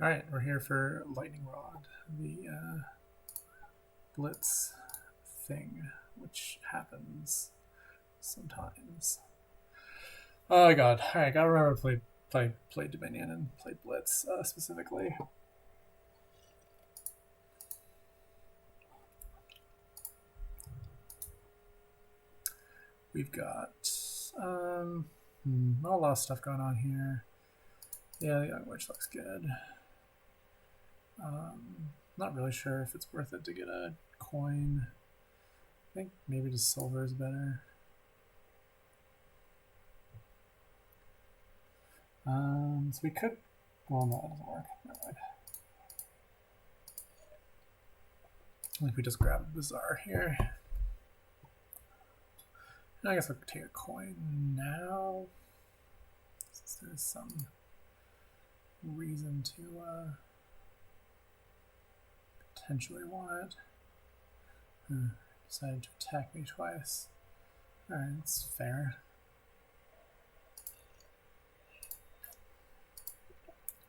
All right, we're here for Lightning Rod, the blitz thing, which happens sometimes. Oh god! All right, gotta remember to play Dominion and play blitz specifically. We've got not a lot of stuff going on here. Yeah, the Young Witch looks good. Not really sure if it's worth it to get a coin. I think maybe just silver is better. So we could. Well, no, that doesn't work. Never mind. I think we just grab a Bazaar here. And I guess I'll take a coin now, since there's some reason to potentially want it. Decided to attack me twice. Alright, that's fair.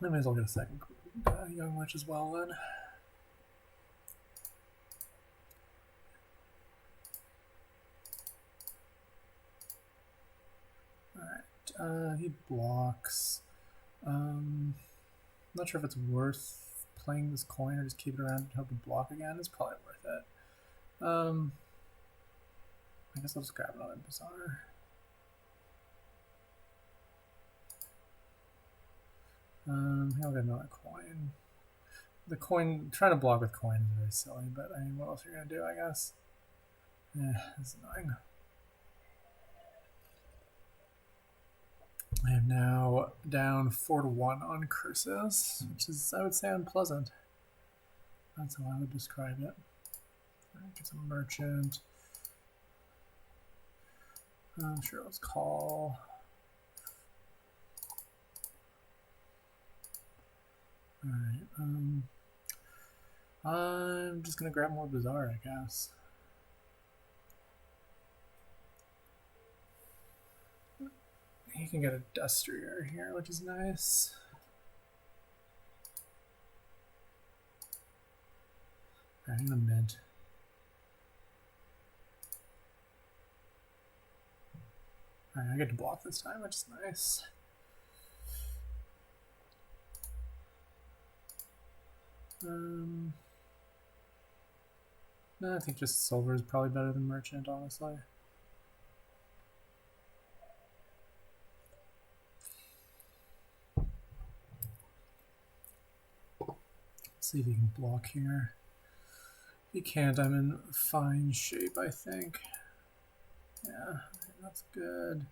I may as well get a second Young Witch as well then. Alright, he blocks. Not sure if it's worth playing this coin or just keep it around and hope to block again. It's probably worth it. I guess I'll just grab another Bazaar. I'll get another coin. The coin, trying to block with coin is very silly, but I mean, what else are you going to do, I guess? Yeah, it's annoying. I am now down 4-1 on curses, which is, I would say, unpleasant. That's how I would describe it. Get some merchant. Sure, let's call. Alright, I'm just gonna grab more Bazaar, I guess. You can get a Dustrier here, which is nice. Alright, I'm gonna mint. Alright, I get to block this time, which is nice. No, I think just silver is probably better than merchant, honestly. Let's see if he can block here. If he can't, I'm in fine shape, I think. Yeah, that's good.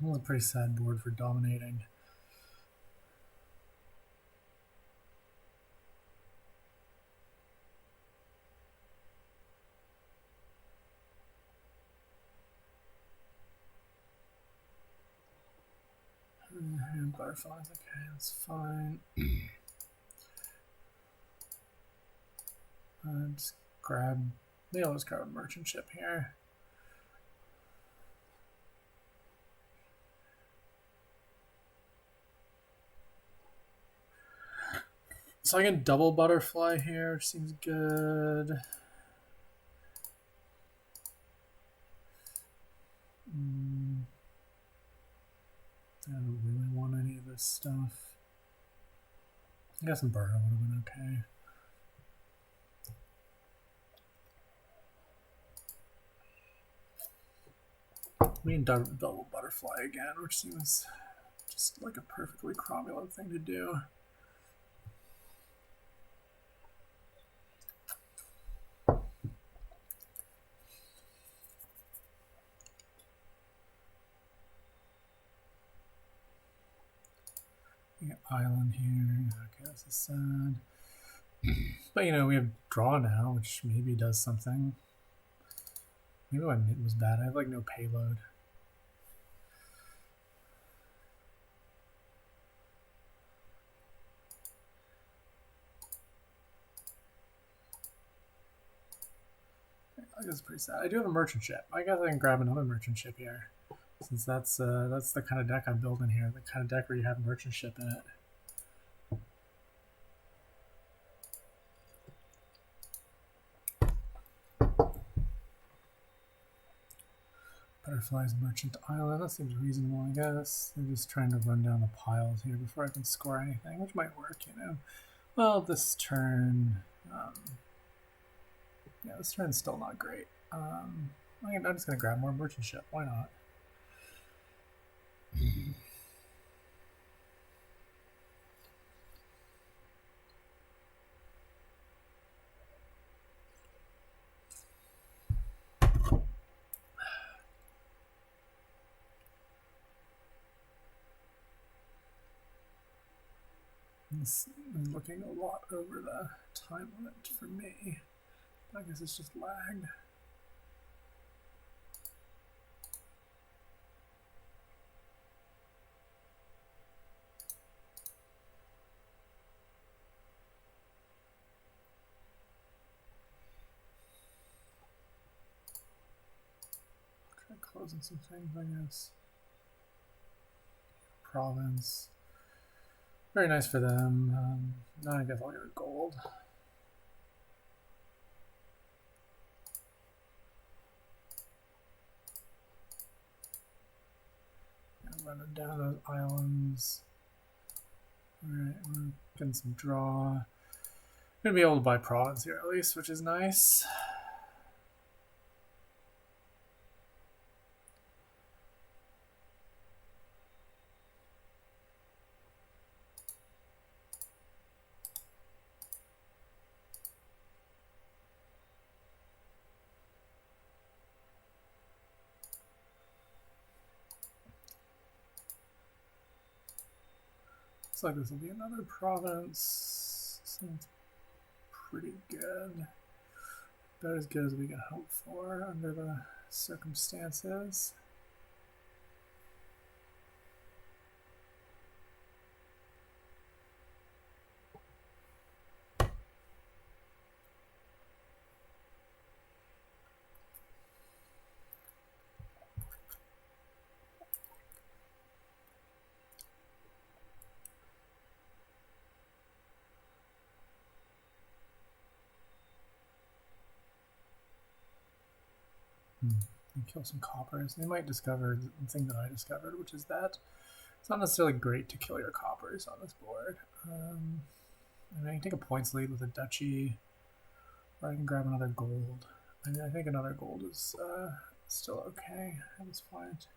Well, a pretty sad board for dominating. And butterflies, okay, that's fine. Just grab, maybe I'll just grab a merchant ship here. So I can double butterfly here, which seems good. I don't really want any of this stuff. I guess some burrow would have been okay. We can double butterfly again, which seems just like a perfectly cromulent thing to do. We got island here. Okay, this is sad. But you know, we have draw now, which maybe does something. Maybe my mint was bad. I have like no payload. I guess it's pretty sad. I do have a merchant ship. I guess I can grab another merchant ship here, since that's the kind of deck I'm building here. The kind of deck where you have merchant ship in it. Butterflies Merchant Island. That seems reasonable, I guess. They're just trying to run down the piles here before I can score anything, which might work, you know. Well, this turn... yeah, this turn's still not great. I'm just going to grab more merchant ship. Why not? This is looking a lot over the time limit for me. I guess it's just lagged. Try closing some things, I guess. Province. Very nice for them. Now I guess I'll get a gold. Running down those islands. Alright, we're getting some draw. Gonna be able to buy province here at least, which is nice. Looks like this will be another province. Sounds pretty good. About as good as we can hope for under the circumstances. And kill some coppers. They might discover the thing that I discovered, which is that it's not necessarily great to kill your coppers on this board. I can take a points lead with a duchy, or I can grab another gold. I think another gold is still okay at this point.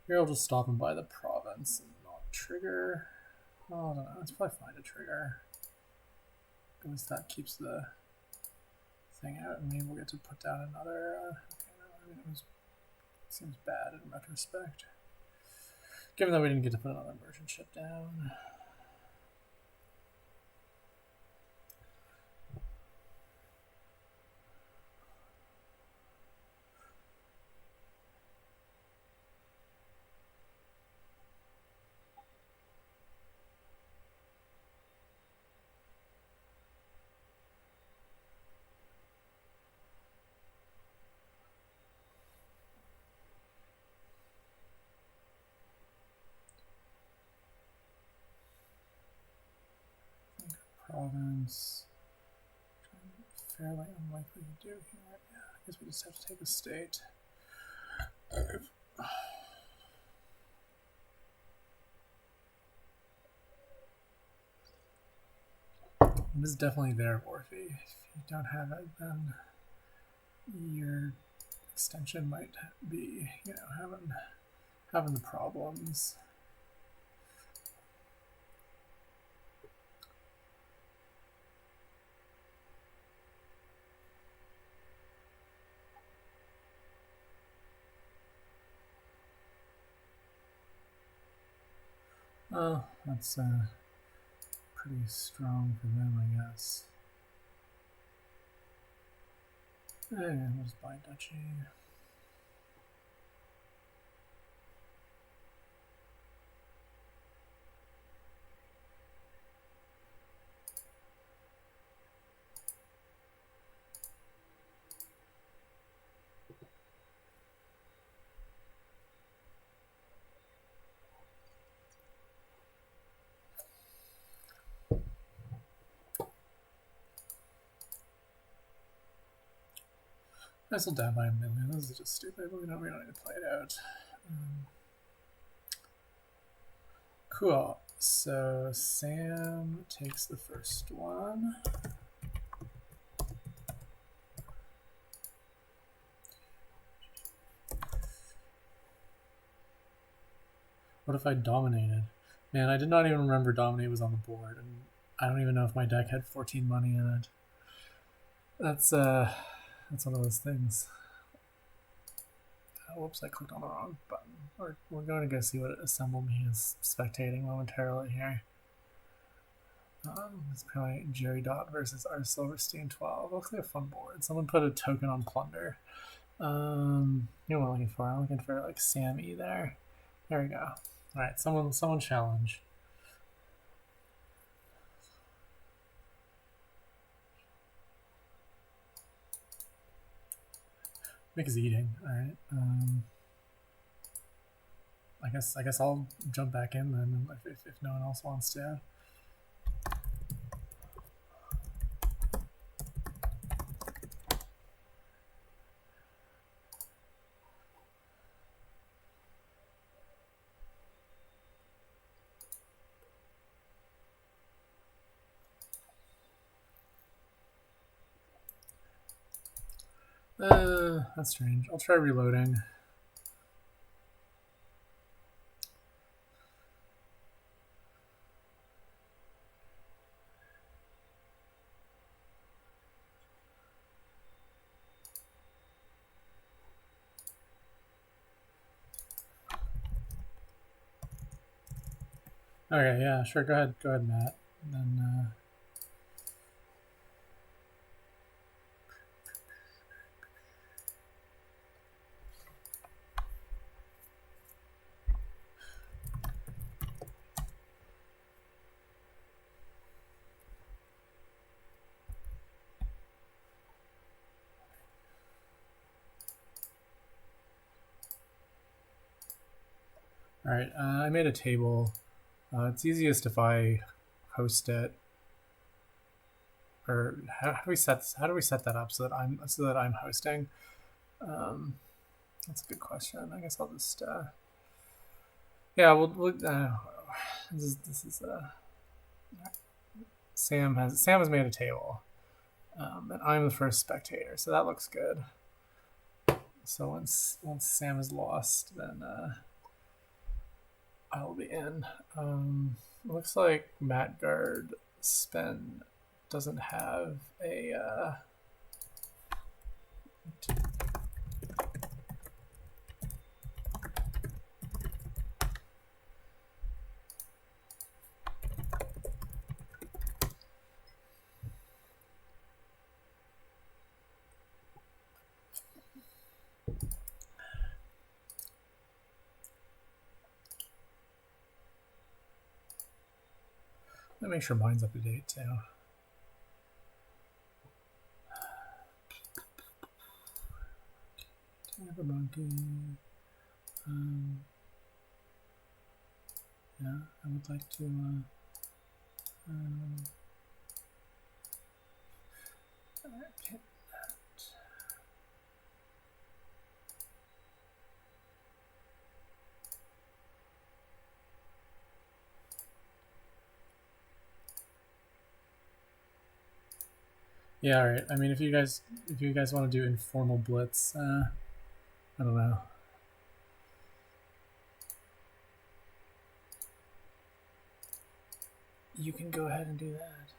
Here I'll just stop and buy the province and not trigger. Oh, I don't know. Let's probably find a trigger. At least that keeps the thing out, and maybe we'll get to put down another. Okay, no, I mean, it seems bad in retrospect, given that we didn't get to put another merchant ship down. Province. Fairly unlikely to do here. Yeah, I guess we just have to take a state. This is definitely there, Orphe. If you don't have it, then your extension might be, you know, having the problems. Oh, that's pretty strong for them, I guess. And we'll just buy duchy. I'm still down by 1 million. This is just stupid. We don't need to play it out. Cool. So Sam takes the first one. What if I dominated? Man, I did not even remember dominate was on the board, and I don't even know if my deck had 14 money in it. That's one of those things. Oh, whoops, I clicked on the wrong button. We're going to go see what Assemble Me is spectating momentarily here. It's probably Jerry Dot versus R Silverstein 12. Looks like a fun board. Someone put a token on Plunder. You know what I'm looking for? I'm looking for like Sammy there. There we go. All right, someone challenge. Mick is eating. All right. I guess I'll jump back in then if no one else wants to. That's strange. I'll try reloading. Okay, yeah, sure. Go ahead, Matt. And then. All right, I made a table. It's easiest if I host it, or how do we set that up so that I'm hosting? That's a good question. I guess I'll just yeah. This is Sam has made a table, and I'm the first spectator, so that looks good. So once Sam is lost, then I'll be in. Looks like Matt Guard Spen doesn't have a. Let me make sure mine's up to date too. Tampa Monkey. Yeah, I would like to. Hit that. Yeah, all right. I mean, if you guys want to do informal blitz, I don't know. You can go ahead and do that.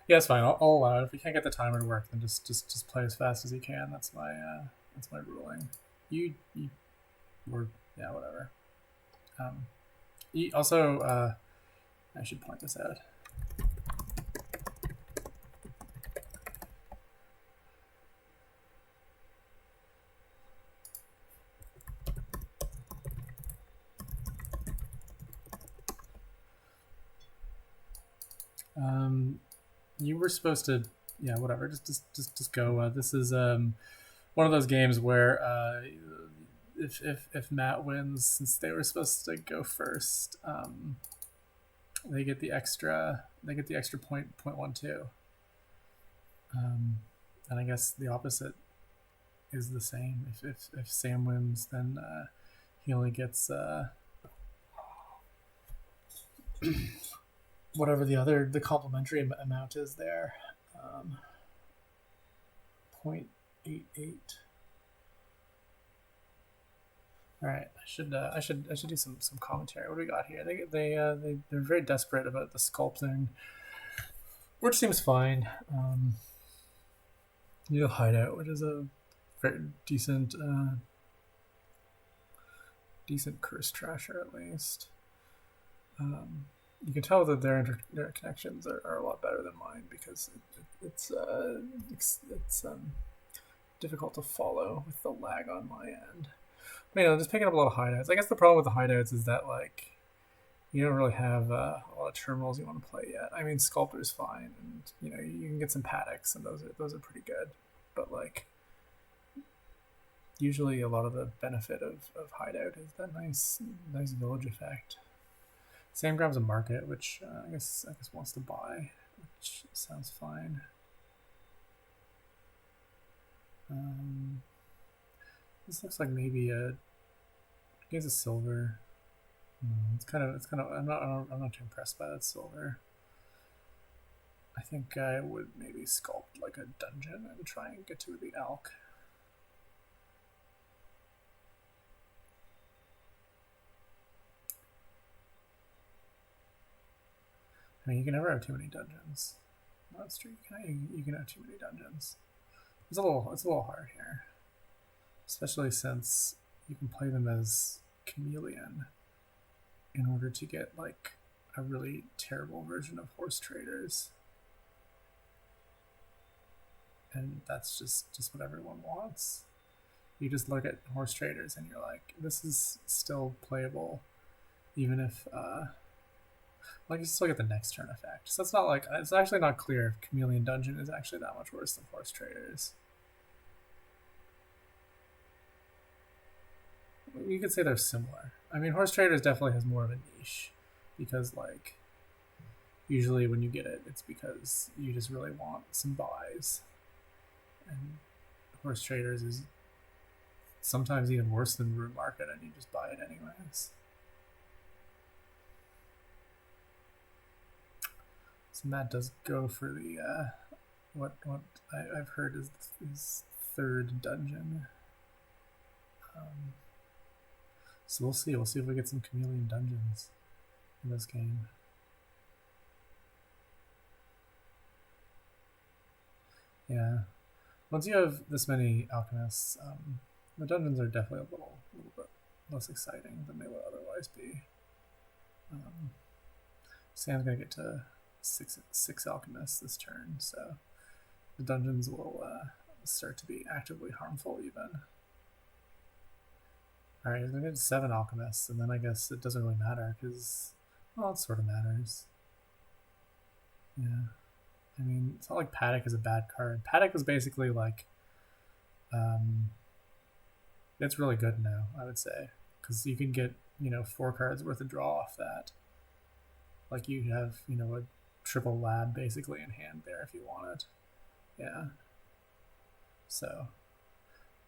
Yeah, it's fine. I'll allow it. If you can't get the timer to work, then just play as fast as you can. That's my ruling. You or yeah, whatever. Also, I should point this out. You were supposed to, yeah, whatever. Just go. This is one of those games where if Matt wins, since they were supposed to go first, they get the extra 0.12. And I guess the opposite is the same. If Sam wins, then he only gets whatever the complementary amount is there, 0.88. All right, I should do some commentary. What do we got here? They're very desperate about the sculpting, which seems fine. You have hideout, which is a very decent curse trasher at least. You can tell that their connections are a lot better than mine because it's difficult to follow with the lag on my end. But, just picking up a lot of hideouts. I guess the problem with the hideouts is that you don't really have a lot of terminals you want to play yet. I mean, Sculptor's fine, and you can get some Paddocks, and those are pretty good. But usually a lot of the benefit of hideout is that nice village effect. Sam grabs a market, which I guess wants to buy, which sounds fine. This looks like maybe he has a silver. It's kind of. I'm not too impressed by that silver. I think I would maybe sculpt like a dungeon and try and get to the elk. I mean, you can never have too many dungeons. No, that's true. You can have too many dungeons. It's a little hard here, especially since you can play them as chameleon in order to get a really terrible version of horse traders, and that's just what everyone wants. You just look at horse traders and you're like, this is still playable, even if you still get the next turn effect. So it's not it's actually not clear if Chameleon Dungeon is actually that much worse than Horse Traders. You could say they're similar. I mean, Horse Traders definitely has more of a niche because usually when you get it, it's because you just really want some buys, and Horse Traders is sometimes even worse than Root Market, and you just buy it anyways. So Matt does go for the what I've heard is his third dungeon. So we'll see. We'll see if we get some chameleon dungeons in this game. Yeah. Once you have this many alchemists, the dungeons are definitely a little bit less exciting than they would otherwise be. Sam's gonna get to six alchemists this turn, so the dungeons will start to be actively harmful even. Alright, he's gonna get 7 alchemists, and then I guess it doesn't really matter because, well, it sort of matters. Yeah. I mean, it's not like Paddock is a bad card. Paddock was basically it's really good now, I would say, because you can get 4 cards worth of draw off that. You have a triple lab basically in hand there if you want it. Yeah. So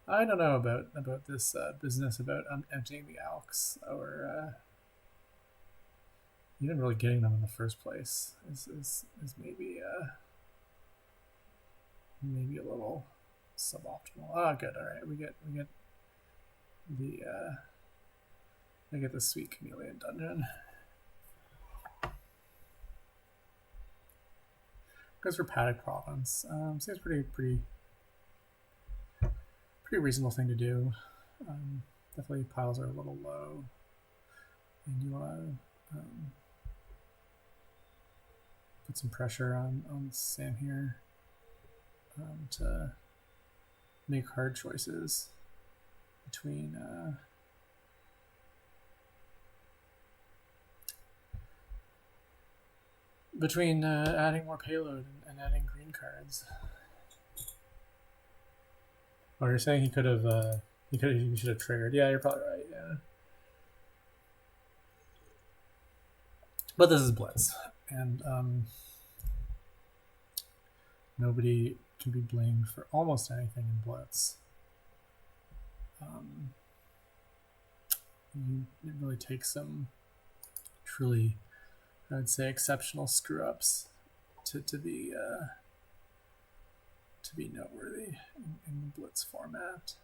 I don't know about this business about emptying the alks or even really getting them in the first place is maybe maybe a little suboptimal. Oh, good. All right, we get the sweet chameleon dungeon. Goes for Paddock Province. Seems pretty reasonable thing to do. Definitely piles are a little low, and you want to put some pressure on Sam here to make hard choices between adding more payload and adding green cards. Oh, you're saying he should have triggered. Yeah, you're probably right. Yeah, but this is Blitz, and nobody can be blamed for almost anything in Blitz. It really takes some truly, I would say, exceptional screw-ups to be noteworthy in the Blitz format.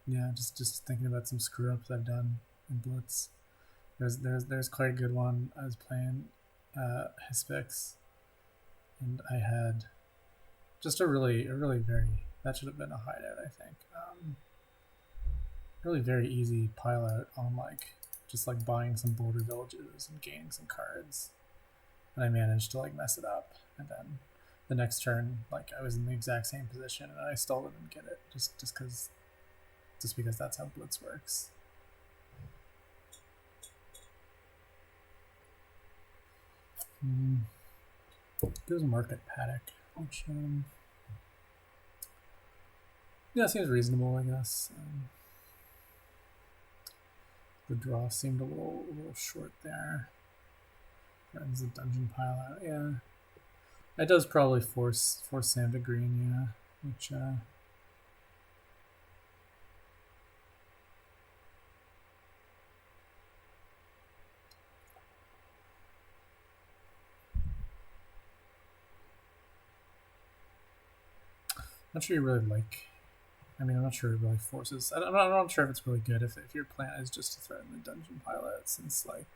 Yeah, just thinking about some screw-ups I've done in Blitz. There's quite a good one. I was playing Hispix, and I had just a really very, that should have been a hideout, I think. Really very easy pile out on like just like buying some border villages and gaining some cards, and I managed to like mess it up, and then the next turn like I was in the exact same position and I still didn't get it just because that's how Blitz works. Goes Market Paddock, which yeah, seems reasonable, I guess. The draw seemed a little short there. Threatens the dungeon pile out. Yeah, it does probably force Sam to green. Yeah, which not sure you really like. I mean, I'm not sure it really forces. I'm not sure if it's really good if your plan is just to threaten the dungeon pile out, since like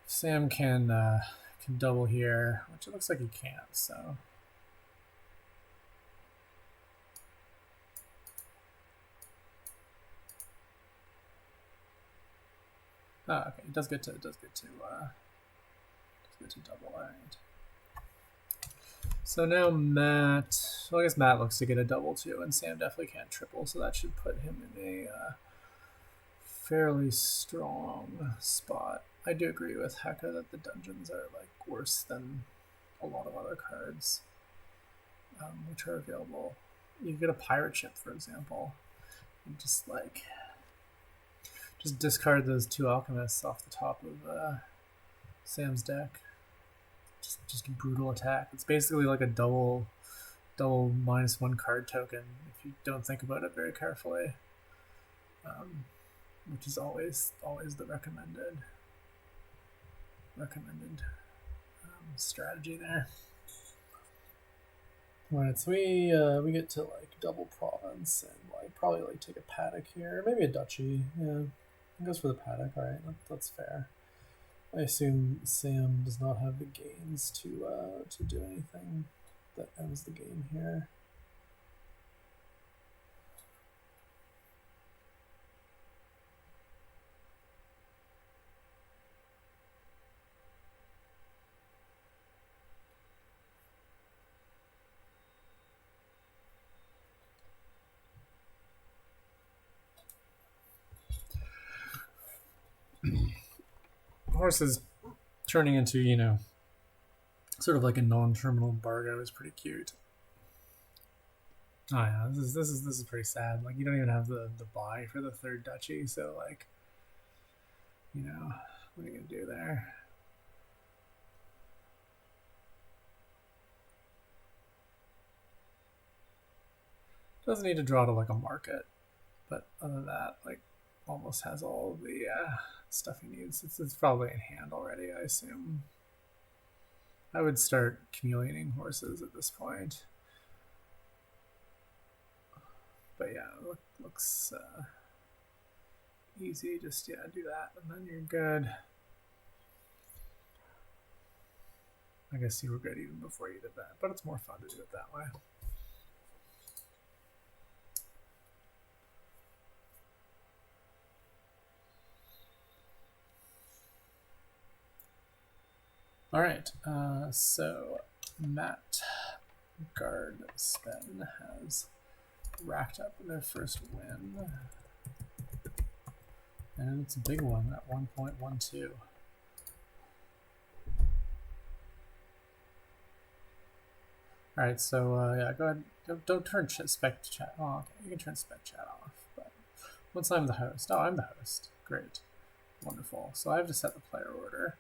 Sam can double here, which it looks like he can't. So. Oh, okay, it does get to double. All right. So now Matt. Well, I guess Matt looks to get a double too, and Sam definitely can't triple, so that should put him in a fairly strong spot. I do agree with Heka that the dungeons are like worse than a lot of other cards, which are available. You get a pirate ship, for example, and just discard those two alchemists off the top of Sam's deck. Just a brutal attack. It's basically like a double -1 card token if you don't think about it very carefully, which is always the recommended strategy there. All right, so we get to like double province and like probably like take a paddock here, maybe a duchy. Yeah, it goes for the paddock. All right, that's fair. I assume Sam does not have the gains to do anything that ends the game here. Horses turning into, sort of like a non-terminal embargo is pretty cute. Oh yeah, this is pretty sad. Like you don't even have the buy for the third duchy, so like, what are you gonna do there? Doesn't need to draw to like a market, but other than that, like almost has all the stuff he needs. It's probably in hand already, I assume. I would start accumulating horses at this point. But yeah, looks easy. Just do that, and then you're good. I guess you were good even before you did that, but it's more fun to do it that way. All right, so Matt Guardspen has racked up their first win, and it's a big one at 1.12. All right, so yeah, go ahead. Don't turn spec chat. Oh, okay, you can turn spec chat off. But once I'm the host, I'm the host. Great. Wonderful. So I have to set the player order,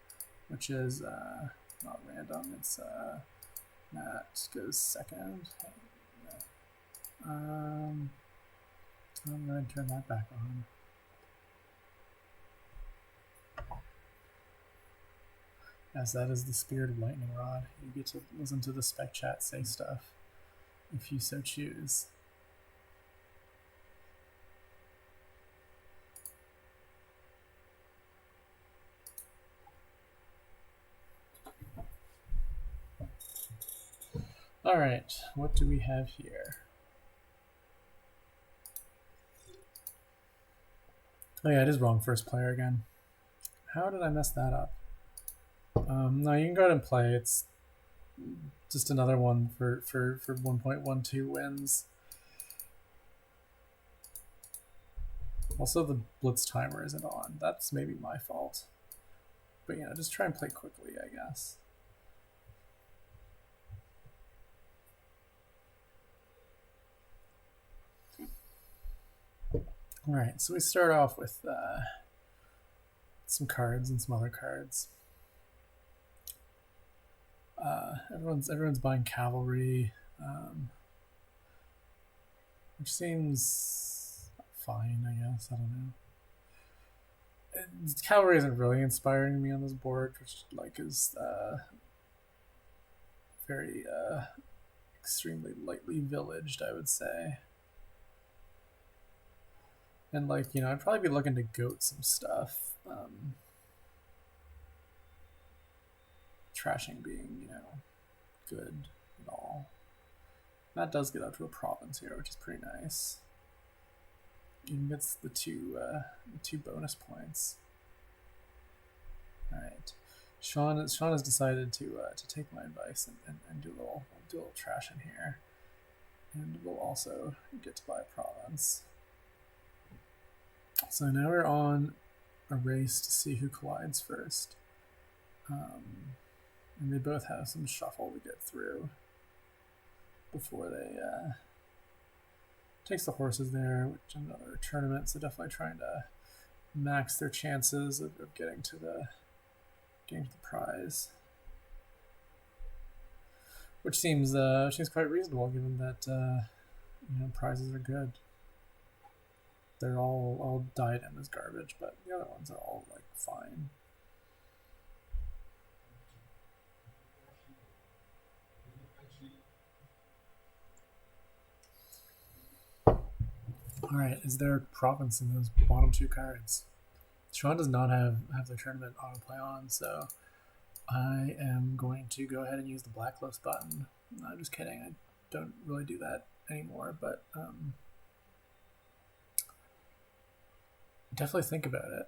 which is not random. It's Matt goes second. I'm going to turn that back on. As that is the spirit of Lightning Rod. You get to listen to the spec chat say stuff, if you so choose. All right, what do we have here? Oh yeah, it is wrong first player again. How did I mess that up? No, you can go ahead and play. It's just another one for 1.12 wins. Also, the blitz timer isn't on. That's maybe my fault. But you know, just try and play quickly, I guess. All right, so we start off with some cards and some other cards. Everyone's buying cavalry, which seems fine, I guess. I don't know. Cavalry isn't really inspiring me on this board, which like is very extremely lightly villaged, I would say. And like, you know, I'd probably be looking to goat some stuff. Trashing being, you know, good and all. That does get up to a province here, which is pretty nice. Even gets the two bonus points. All right, Sean has decided to take my advice and do a little trash in here, and we'll also get to buy a province. So now we're on a race to see who collides first. And they both have some shuffle to get through before they takes the horses there, which is another tournament, so definitely trying to max their chances of getting to the prize. Which seems quite reasonable given that you know, prizes are good. They're all diadem is garbage, but the other ones are all like fine. All right, is there a province in those bottom two cards? Sean does not have the tournament autoplay on, so I am going to go ahead and use the blacklist button. I'm just kidding. I don't really do that anymore, but definitely think about it.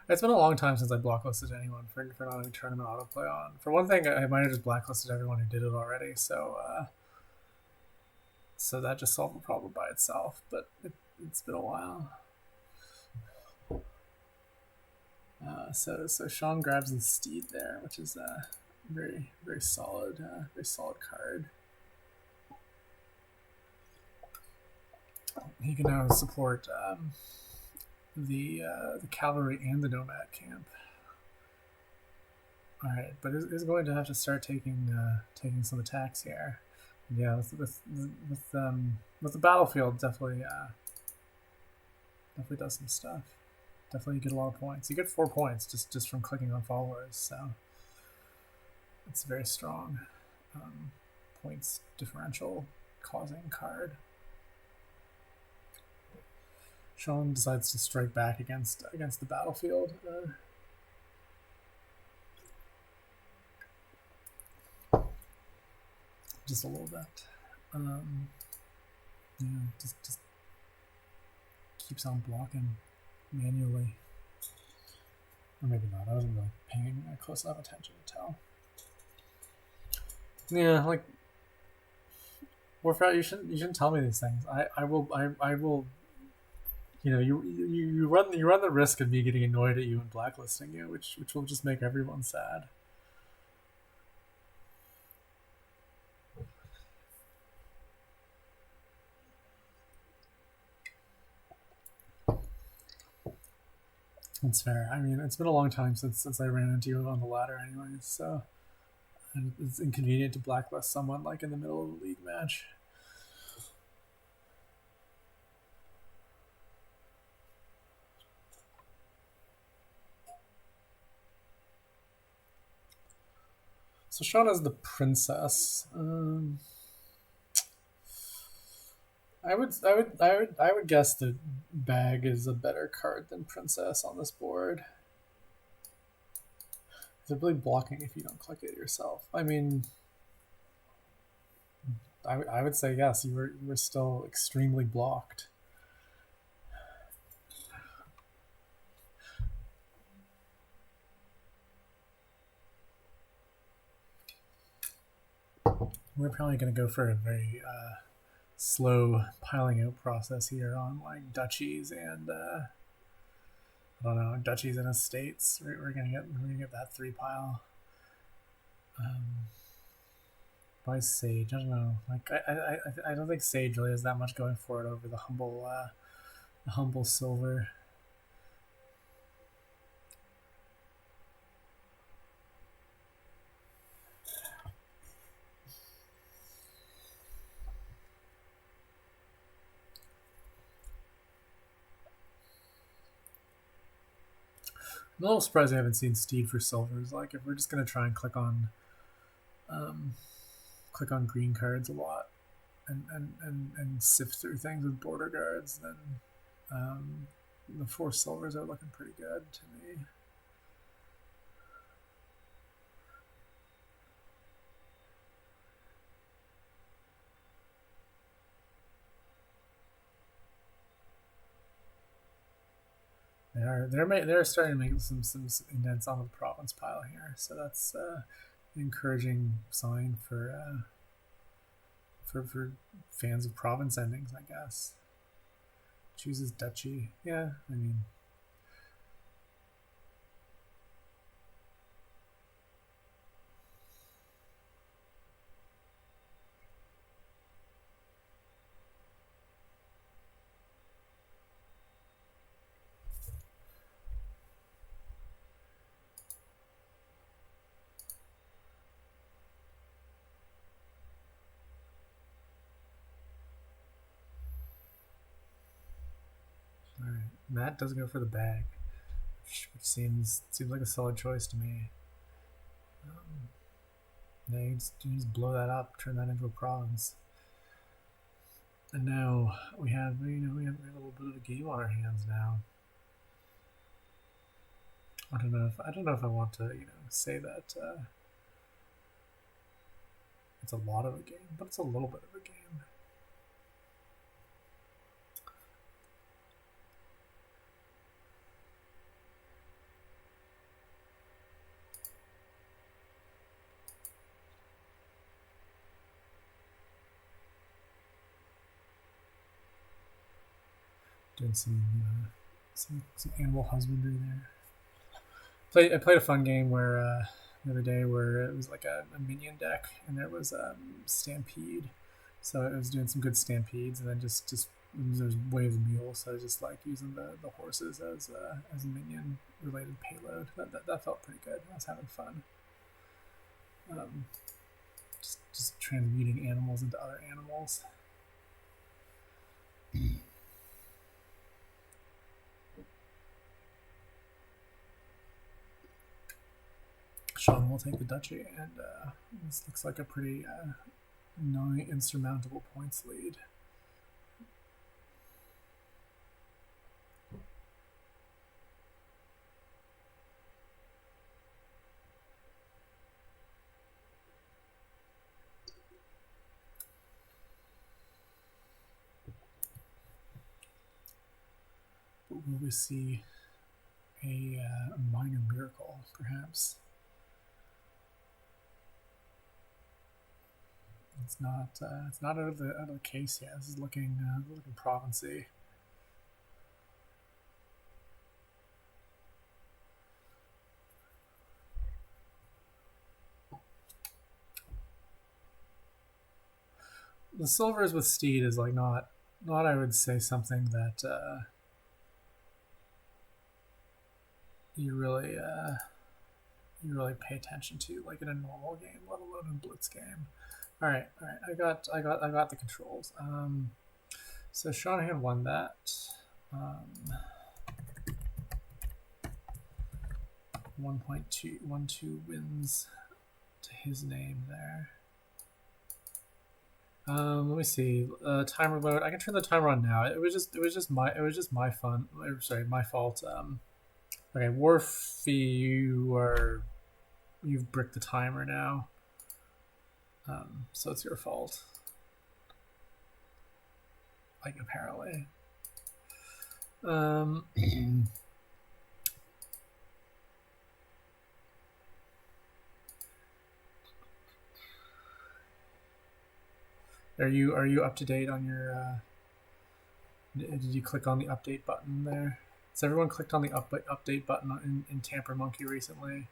It's been a long time since I blacklisted anyone for not having tournament autoplay on. For one thing, I might have just blacklisted everyone who did it already, so that just solved the problem by itself, but it's been a while. So Sean grabs the steed there, which is a very solid card. He can now support the cavalry and the nomad camp. All right, but is going to have to start taking some attacks here. Yeah, with the battlefield, definitely does some stuff. Definitely get a lot of points. You get 4 points just from clicking on followers, so it's very strong points differential causing card. Sean decides to strike back against the battlefield. Just a little bit. Yeah, just keeps on blocking manually. Or maybe not. I wasn't really paying close enough attention to tell. Yeah, like Warfrat, you shouldn't tell me these things. I will. You know, you run the risk of me getting annoyed at you and blacklisting you, which will just make everyone sad. That's fair. I mean, it's been a long time since I ran into you on the ladder, anyways. So it's inconvenient to blacklist someone like in the middle of a league match. So Shauna's the princess. I would guess that bag is a better card than princess on this board. They're really blocking if you don't click it yourself. I mean, I would say yes. You were still extremely blocked. We're probably going to go for a very slow piling out process here on like duchies and I don't know, duchies and estates. We're gonna get that 3 pile. By Sage, I don't know. Like I don't think Sage really has that much going for it over the humble silver. I'm a little surprised I haven't seen Steed for silvers. Like, if we're just gonna try and click on green cards a lot and sift through things with border guards, then the 4 silvers are looking pretty good to me. They're starting to make some indents on the province pile here, so that's an encouraging sign for fans of province endings, I guess. Chooses duchy, yeah. I mean, Matt doesn't go for the bag, which seems like a solid choice to me. Yeah, you just blow that up, turn that into a province, and now we have we have a little bit of a game on our hands now. I don't know if I want to say that it's a lot of a game, but it's a little bit of a game. Doing some animal husbandry there. I played a fun game where the other day where it was like a minion deck and there was Stampede, so I was doing some good stampedes and then just there's waves of mules, so I was just like using the horses as a minion related payload. That felt pretty good. I was having fun. Just transmuting animals into other animals. Sean will take the duchy, and this looks like a pretty insurmountable points lead. But will we see a minor miracle, perhaps? It's not out of the case yet. This is looking province-y. The silvers with Steed is like not I would say something that you really pay attention to, like in a normal game, let alone a blitz game. All right. I got the controls. So Shanahan won that. 1.212 wins to his name there. Let me see. Timer mode. I can turn the timer on now. It was just my fun. Sorry, my fault. Okay, Worf, you've bricked the timer now. So it's your fault. Like apparently. Are you up to date on your? Did you click on the update button there? Has everyone clicked on the update button in Tamper Monkey recently?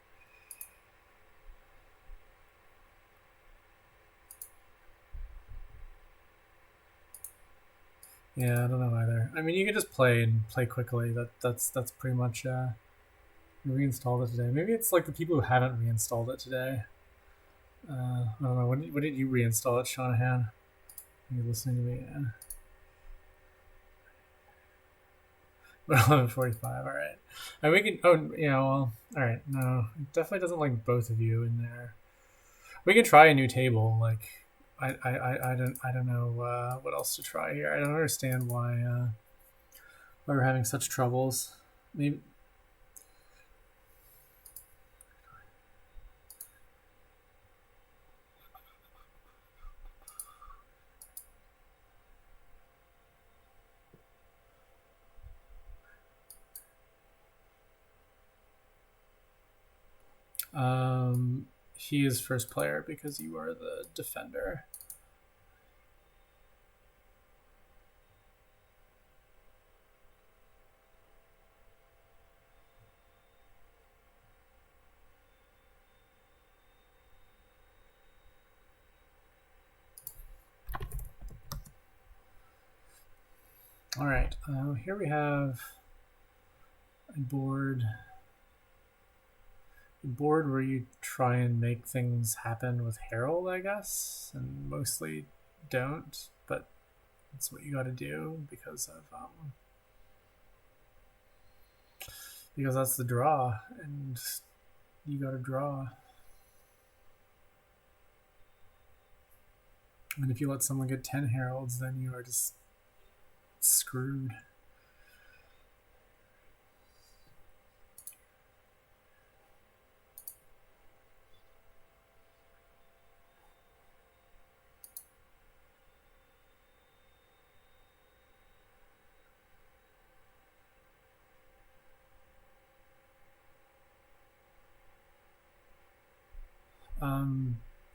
Yeah, I don't know either. I mean, you can just play quickly. That's pretty much. You reinstalled it today. Maybe it's like the people who haven't reinstalled it today. I don't know. When did you reinstall it, Shanahan? Are you listening to me? Yeah. 11:45. All right. And we can. Oh, yeah. Well, all right. No, it definitely doesn't like both of you in there. We can try a new table. Like, I don't know what else to try here. I don't understand why we're having such troubles. Maybe. He is first player because you are the defender. All right. Here we have a board where you try and make things happen with Harold, I guess, and mostly don't, but it's what you got to do because that's the draw, and you got to draw. And if you let someone get 10 Heralds, then you are just screwed.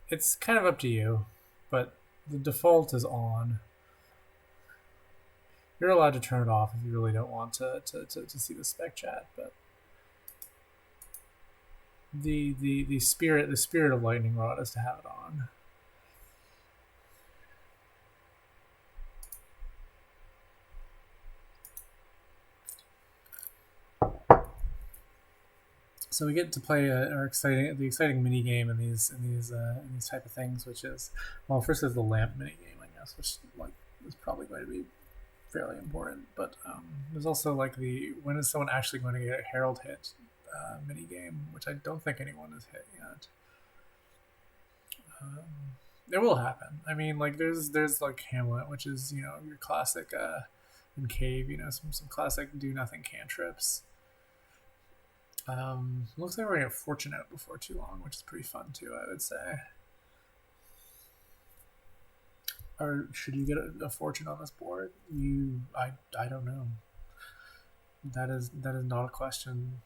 It's kind of up to you, but the default is on. You're allowed to turn it off if you really don't want to see the spec chat, but the spirit of Lightning Rod is to have it on. So we get to play the exciting mini game in these type of things, which is, well, first is the lamp mini game, I guess, which like is probably going to be fairly important. But there's also like the when is someone actually going to get a Herald hit mini game, which I don't think anyone has hit yet. It will happen. I mean, like there's like Hamlet, which is your classic in cave, some classic do nothing cantrips. Looks like we're gonna get Fortune out before too long, which is pretty fun too, I would say. Or should you get a Fortune on this board? I don't know. That is not a question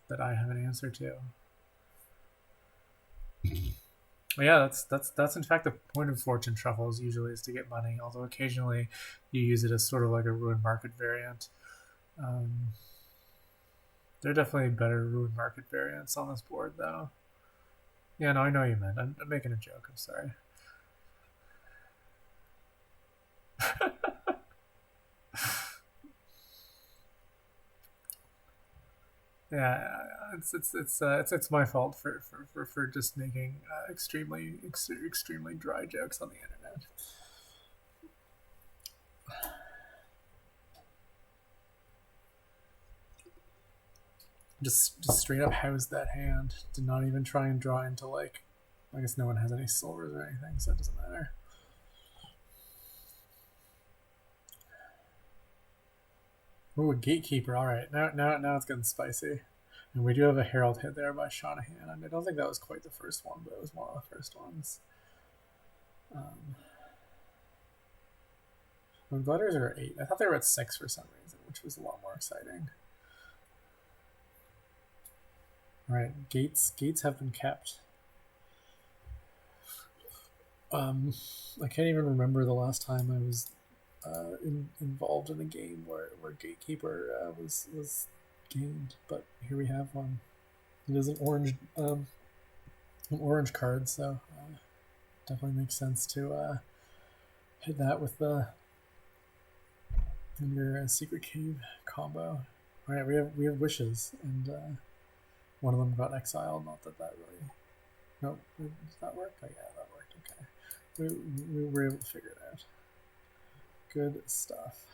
that I have an answer to. Well, yeah, that's in fact the point of Fortune Truffles usually is to get money, although occasionally you use it as sort of like a Ruined Market variant. There are definitely better Ruined Market variants on this board, though. Yeah, no, I know what you meant. I'm making a joke. I'm sorry. Yeah, it's my fault for just making extremely dry jokes on the internet. Just straight up house that hand. Did not even try and draw into like. I guess no one has any silvers or anything, so it doesn't matter. Ooh, a gatekeeper. All right, now it's getting spicy. And we do have a herald hit there by Shanahan. I don't think that was quite the first one, but it was one of the first ones. The Glutters are at 8. I thought they were at 6 for some reason, which was a lot more exciting. All right, gates have been kept. I can't even remember the last time I was involved in a game where gatekeeper was gained, but here we have one. It is an orange card, so definitely makes sense to hit that with the your secret cave combo. All right, we have wishes, and one of them got exiled. Not that really. No, does that work? Oh yeah, that worked. Okay, we were able to figure it out. Good stuff.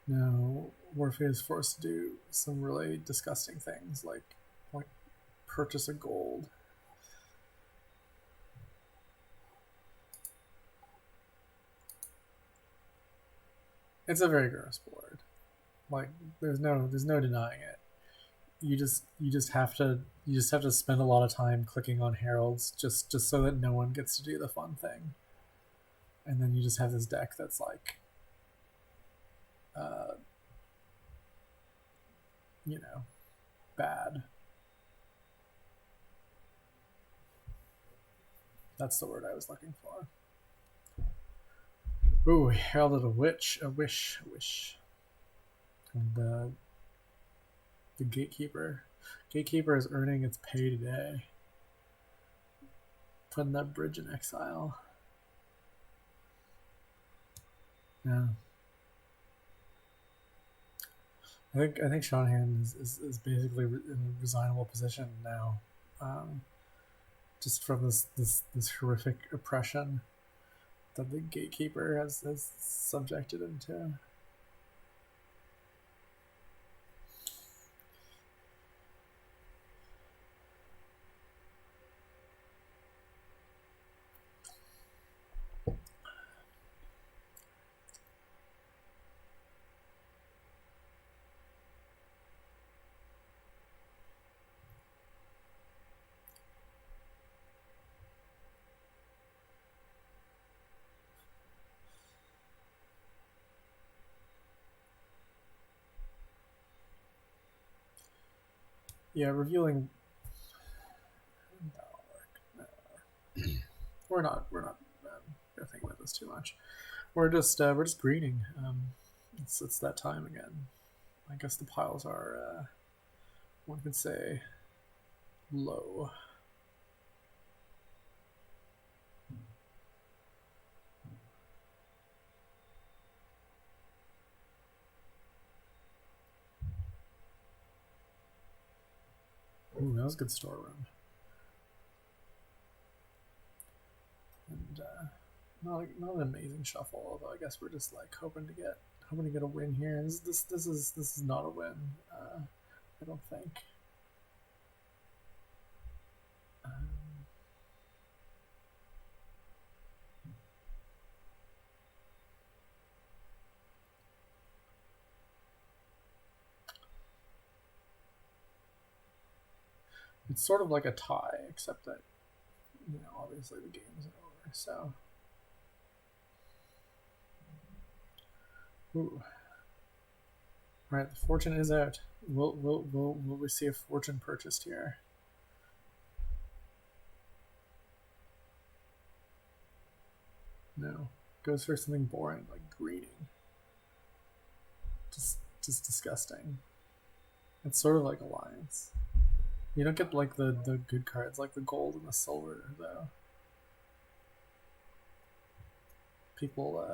Now, Warfare is forced to do some really disgusting things, like purchase a gold. It's a very gross board. Like, there's no denying it. You just have to spend a lot of time clicking on heralds just so that no one gets to do the fun thing, and then you just have this deck that's like, bad. That's the word I was looking for. Ooh, we heralded a wish. And the gatekeeper is earning its pay today. Putting that bridge in exile. Yeah. I think Shanahan is basically in a resignable position now, just from this horrific oppression that the gatekeeper has subjected him to. Yeah, revealing. No. We're not gonna think about this too much. We're just greening. It's that time again. I guess the piles are, one could say, low. Ooh, that was a good storeroom. And not an amazing shuffle, although I guess we're just like hoping to get a win here. This is not a win. I don't think. It's sort of like a tie, except that, obviously the game isn't over. So, ooh. All right, the fortune is out. Will we see a fortune purchased here? No. Goes for something boring like greening. Just disgusting. It's sort of like Alliance. You don't get like the good cards, like the gold and the silver, though. People,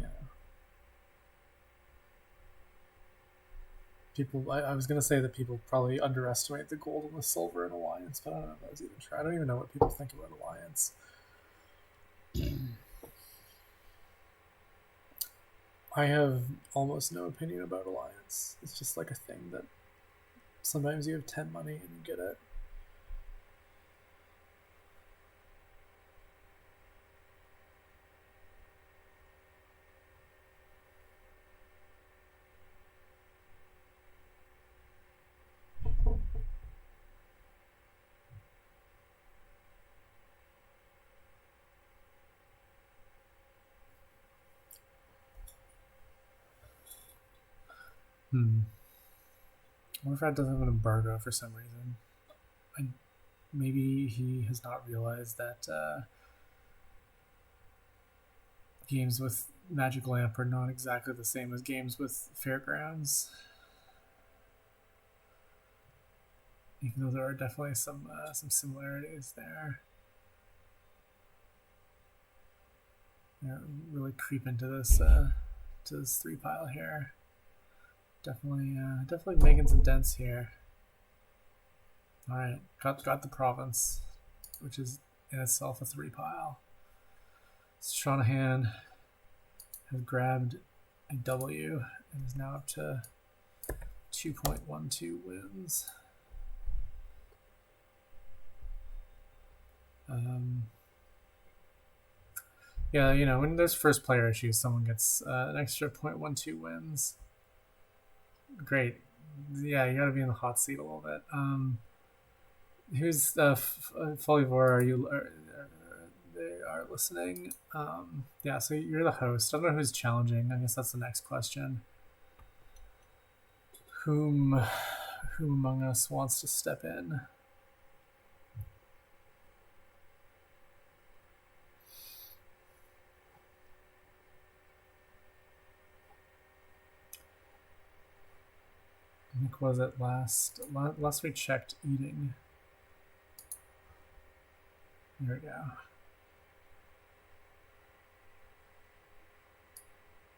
yeah. People, I was gonna say that people probably underestimate the gold and the silver in Alliance, but I don't know if that was even true. I don't even know what people think about Alliance. I have almost no opinion about Alliance. It's just like a thing that sometimes you have 10 money and you get it. I wonder if Fred doesn't have an embargo for some reason. Maybe he has not realized that games with Magic Lamp are not exactly the same as games with Fairgrounds. Even though there are definitely some similarities there. Yeah, really creep into this 3 pile here. Definitely making some dents here. All right, got the province, which is in itself a 3 pile. Shanahan has grabbed a W and is now up to 2.12 wins. Yeah, you know, when there's first player issues, someone gets an extra 0.12 wins. Great. Yeah, you got to be in the hot seat a little bit. Who's Folivora? They are listening. Yeah, so you're the host. I don't know who's challenging. I guess that's the next question. Whom among us wants to step in? Nick was it last we checked eating. There we go.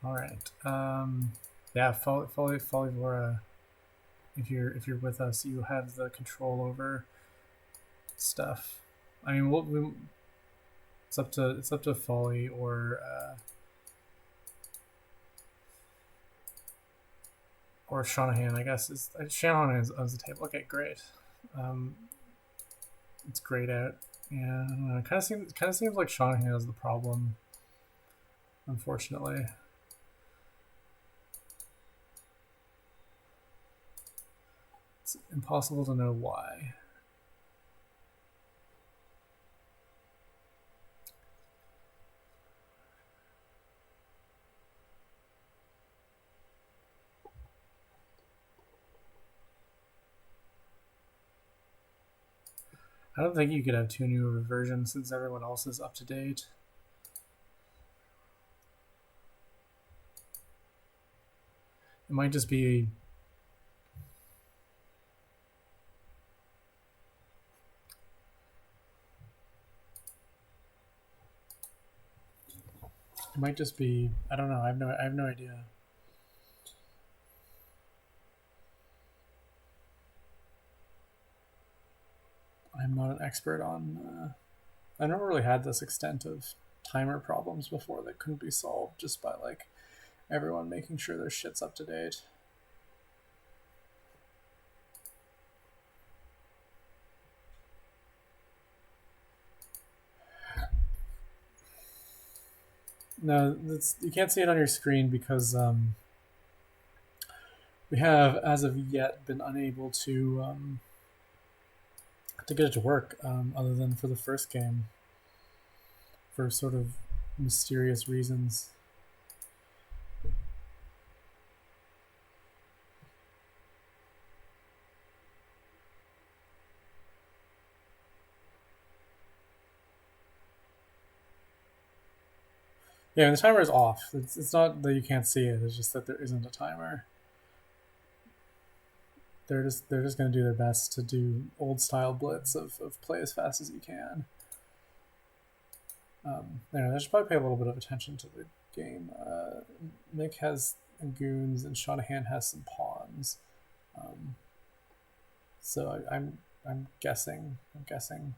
All right. Yeah, Folivora. If you're with us, you have the control over stuff. I mean, it's up to Folly or Shanahan, I guess. Shanahan owns the table. Okay, great. It's grayed out. Yeah, I don't know. It kind of seems like Shanahan is the problem, unfortunately. It's impossible to know why. I don't think you could have 2 newer versions since everyone else is up to date. It might just be I don't know. I have no idea. I'm not an expert on I never really had this extent of timer problems before that couldn't be solved just by like everyone making sure their shit's up to date. No, you can't see it on your screen because we have, as of yet, been unable to get it to work, other than for the first game, for sort of mysterious reasons. Yeah, the timer is off. It's not that you can't see it. It's just that there isn't a timer. they're just going to do their best to do old style blitz of play as fast as you can. They should probably pay a little bit of attention to the game. Mick has goons and Shanahan has some pawns. So I'm guessing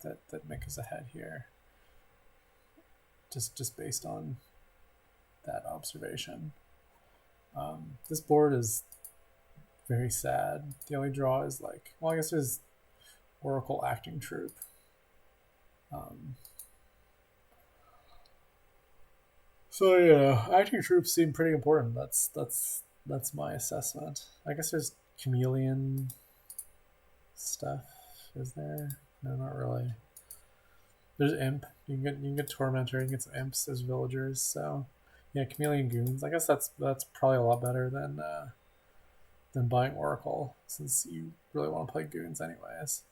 that Mick is ahead here. Just based on that observation. This board is very sad. The only draw is like, well, I guess there's Oracle Acting Troupe. So yeah, Acting Troops seem pretty important. That's my assessment. I guess there's Chameleon stuff. Is there? No, not really. There's Imp. You can get Tormentor. You can get some Imps. There's Villagers. So yeah, Chameleon Goons. I guess that's probably a lot better than buying Oracle, since you really want to play Goons anyways.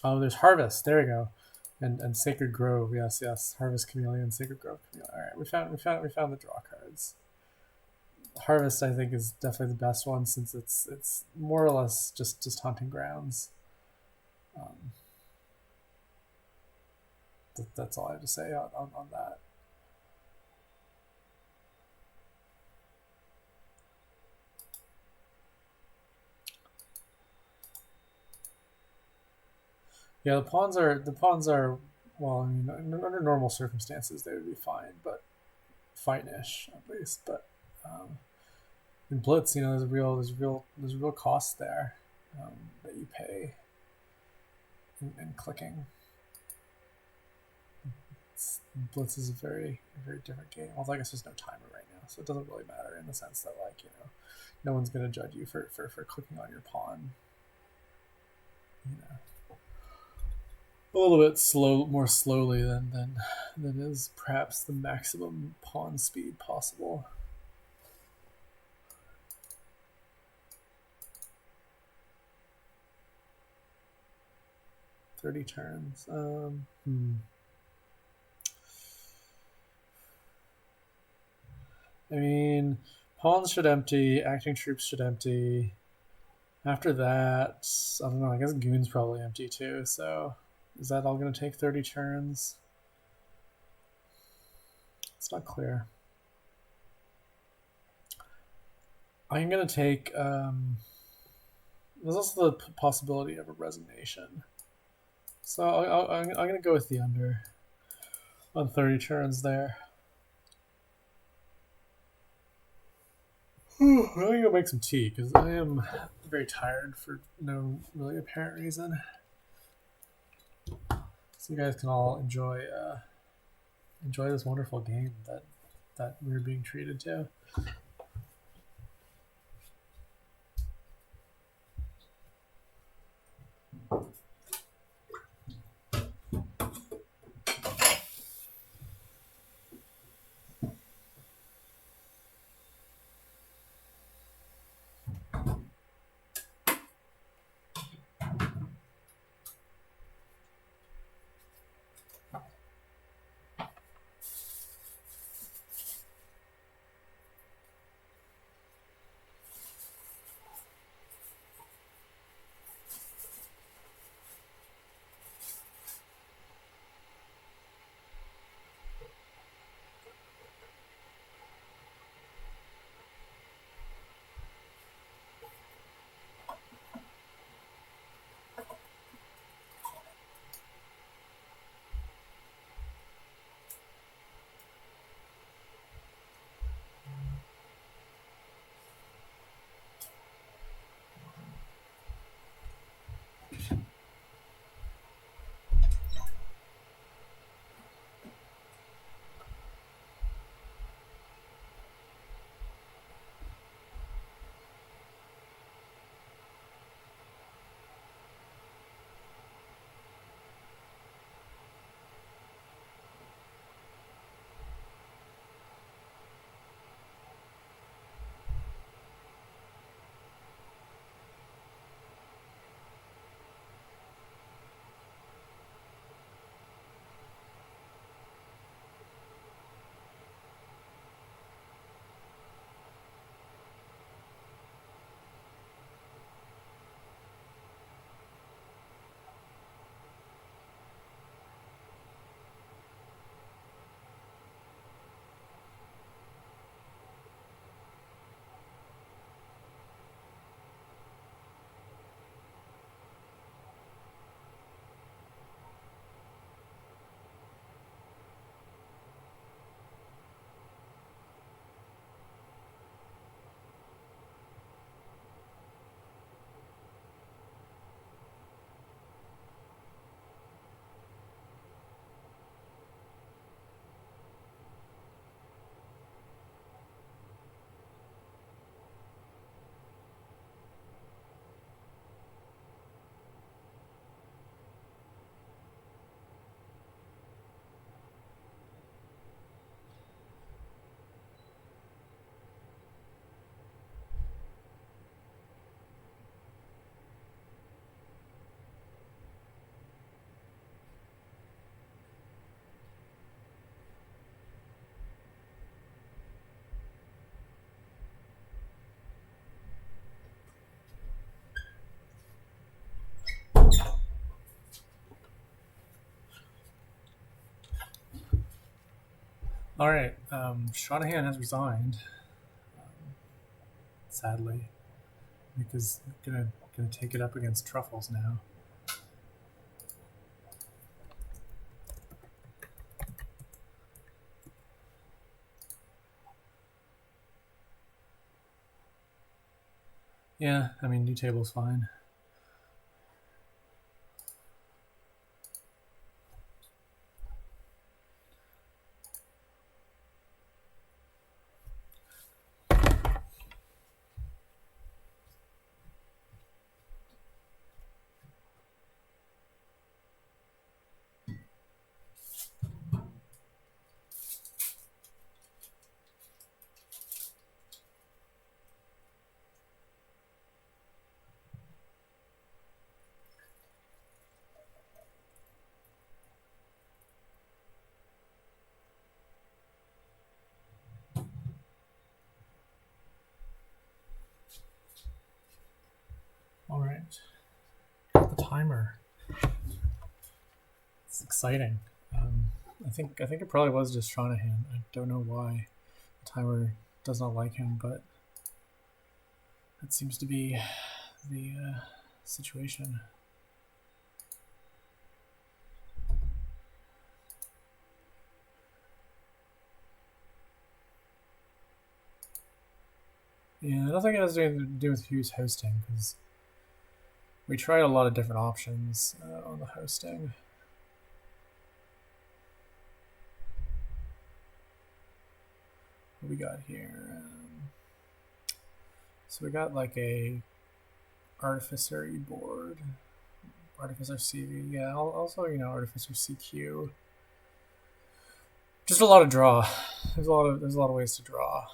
Oh, there's Harvest. There we go. And Sacred Grove. Yes. Harvest Chameleon, Sacred Grove Chameleon. All right, we found the draw cards. Harvest, I think, is definitely the best one, since it's more or less just hunting grounds. That's all I have to say on that. Yeah, the pawns are well, I mean, under normal circumstances they would be fine, but fine-ish at least. But in Blitz, there's a real cost there that you pay in clicking. Blitz is a very different game. Although I guess there's no timer right now, so it doesn't really matter in the sense that, like, no one's gonna judge you for clicking on your pawn. A little bit more slowly than is perhaps the maximum pawn speed possible. "30 turns. I mean, pawns should empty, acting troops should empty. After that, I don't know, I guess goons probably empty too, so is that all going to take 30 turns? It's not clear. I'm going to take... there's also the possibility of a resignation. So I'm going to go with the under on 30 turns there. I'm going to go make some tea, because I am very tired for no really apparent reason. So you guys can all enjoy this wonderful game that we're being treated to. All right, Shanahan has resigned, sadly, because gonna take it up against Truffles now. Yeah, I mean, new table's fine. All right, got the timer. It's exciting. I think it probably was just Shanahan. I don't know why the timer does not like him, but that seems to be the situation. Yeah, I don't think it has anything to do with who's hosting, because we tried a lot of different options on the hosting. What we got here? So we got like a Artificer board, Artificer CV. Yeah, also Artificer CQ. Just a lot of draw. There's a lot of ways to draw.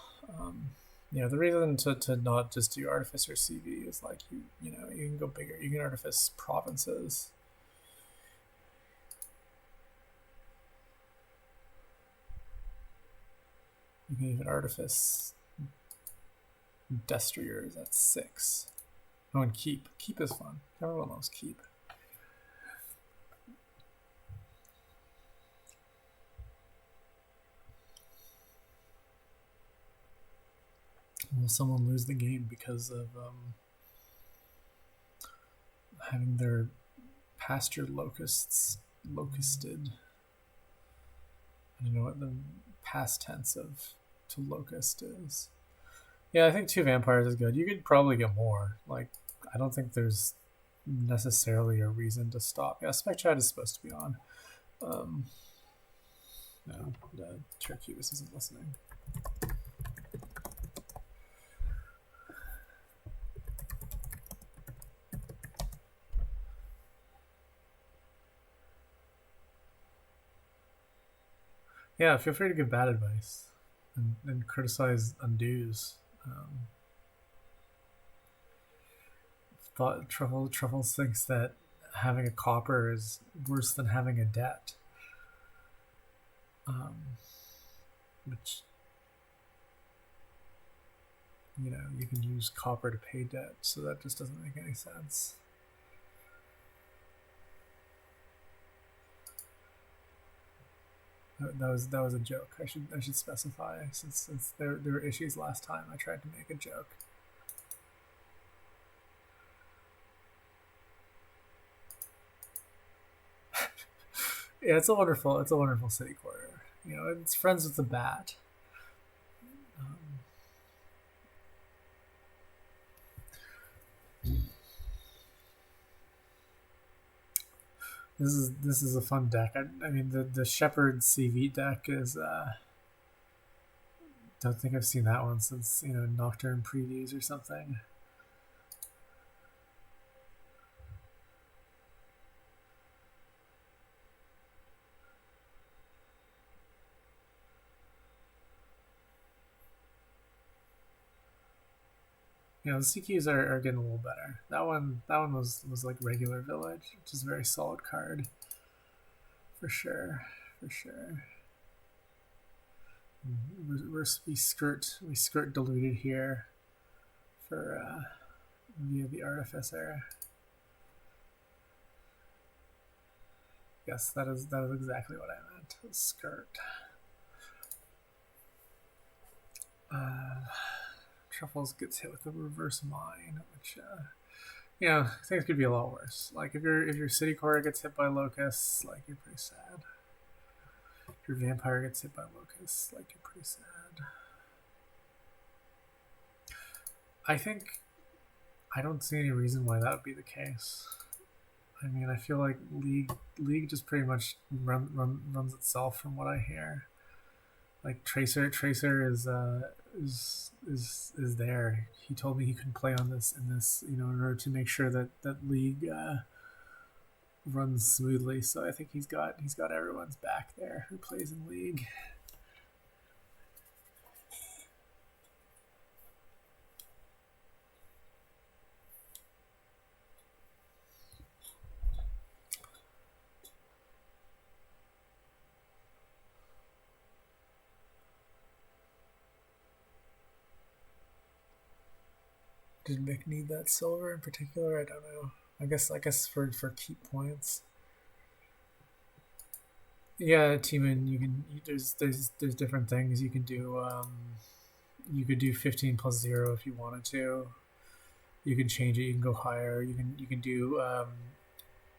The reason to not just do Artificer CV is like you can go bigger. You can Artifice provinces. You can even Artifice Destriers at 6. Oh, and Keep. Keep is fun. Everyone loves Keep. Will someone lose the game because of having their pasture locusted? I don't know what the past tense of to locust is. Yeah, I think 2 vampires is good. You could probably get more. Like, I don't think there's necessarily a reason to stop. Yeah, Spec Chat is supposed to be on. No, the Turcubus isn't listening. Yeah, feel free to give bad advice and criticize undos. Thought Truffles thinks that having a copper is worse than having a debt. Which, you can use copper to pay debt, so that just doesn't make any sense. That was a joke. I should specify, since there were issues last time. I tried to make a joke. Yeah, it's a wonderful city quarter. It's friends with the bat. This is a fun deck. I mean, the Shepherd CV deck is. Don't think I've seen that one since Nocturne previews or something. The CQs are getting a little better. That one was like regular village, which is a very solid card. For sure. We skirt diluted here for via the Artificer. Yes, that is exactly what I meant. Skirt. Truffles gets hit with a reverse mine, which you know, things could be a lot worse. Like if your city core gets hit by locusts, like you're pretty sad. If your vampire gets hit by locusts, like you're pretty sad. I don't see any reason why that would be the case. I mean, I feel like League just pretty much runs itself from what I hear. Like Tracer is there. He told me he couldn't play on this in this, you know, in order to make sure that League runs smoothly. So I think he's got everyone's back there who plays in League. Did Mick need that silver in particular? I don't know. I guess for keep points. Yeah, Teeman, there's different things you can do. You could do 15 plus 0 if you wanted to. You can change it. You can go higher. You can do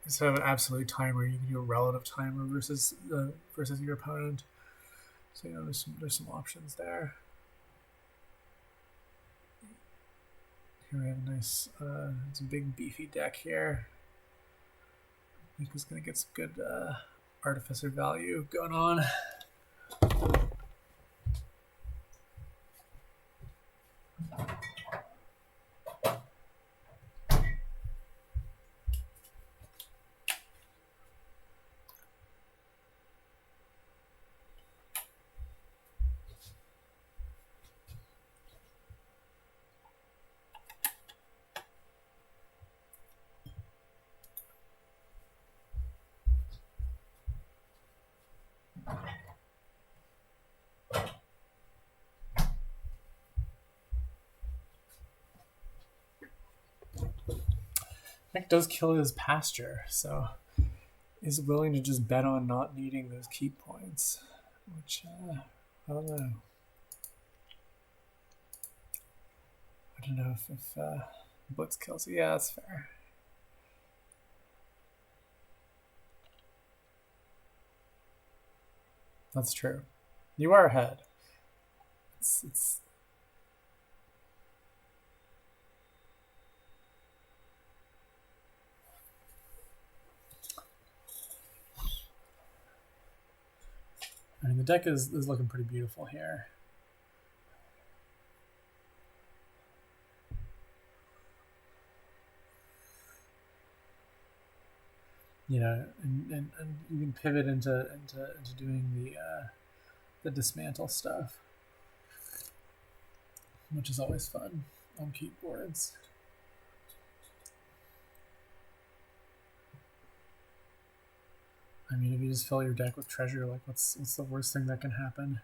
instead of an absolute timer, you can do a relative timer versus your opponent. So you know there's some options there. Here we have a nice, it's a big beefy deck here. Mika's gonna get some good artificer value going on. Mick does kill his pasture, so is willing to just bet on not needing those keep points, which I don't know. I don't know if Blitz kills it. Yeah, that's fair. That's true. You are ahead. It's I mean, the deck is looking pretty beautiful here. You know, and you can pivot into doing the dismantle stuff, which is always fun on keyboards. I mean, if you just fill your deck with treasure, like what's the worst thing that can happen?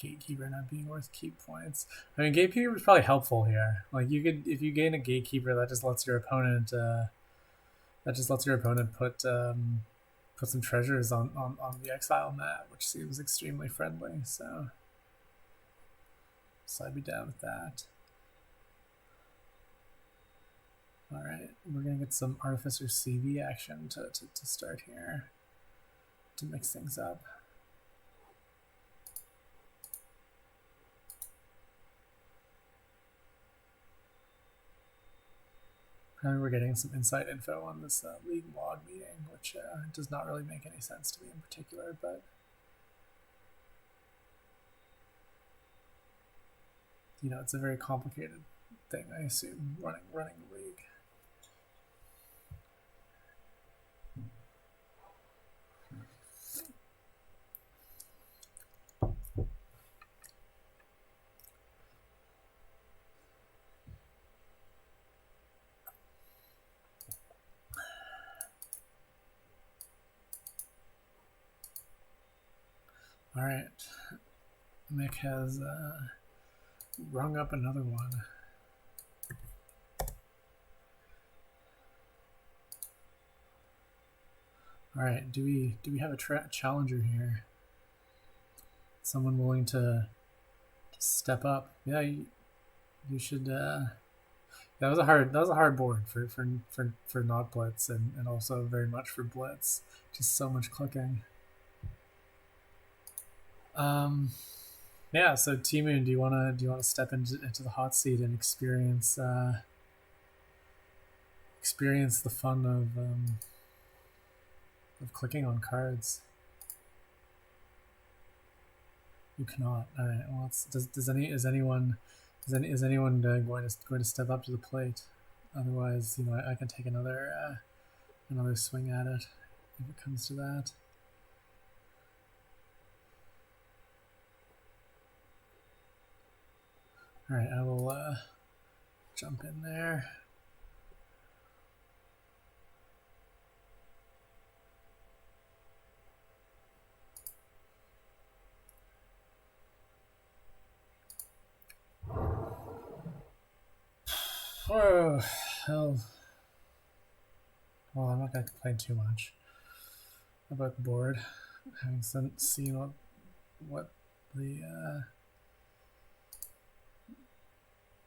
Gatekeeper not being worth keep points. I mean, Gatekeeper is probably helpful here. Like you could, if you gain a Gatekeeper, that just lets your opponent put some treasures on the exile mat, which seems extremely friendly. So I'd be down with that. All right, we're gonna get some Artificer CV action to start here to mix things up. And we're getting some inside info on this League log meeting, which does not really make any sense to me in particular, but you know, it's a very complicated thing, I assume, running the league. All right, Mick has rung up another one. All right, do we have a challenger here? Someone willing to step up? Yeah, you should. That was a hard board for not blitz and also very much for blitz. Just so much clicking. Yeah. So T-Moon, do you wanna step into the hot seat and experience the fun of clicking on cards? You cannot. All right. Well, is anyone going to step up to the plate? Otherwise, I can take another swing at it if it comes to that. All right, I will jump in there. Oh, hell. Well, I'm not going to complain too much about the board, having seen what the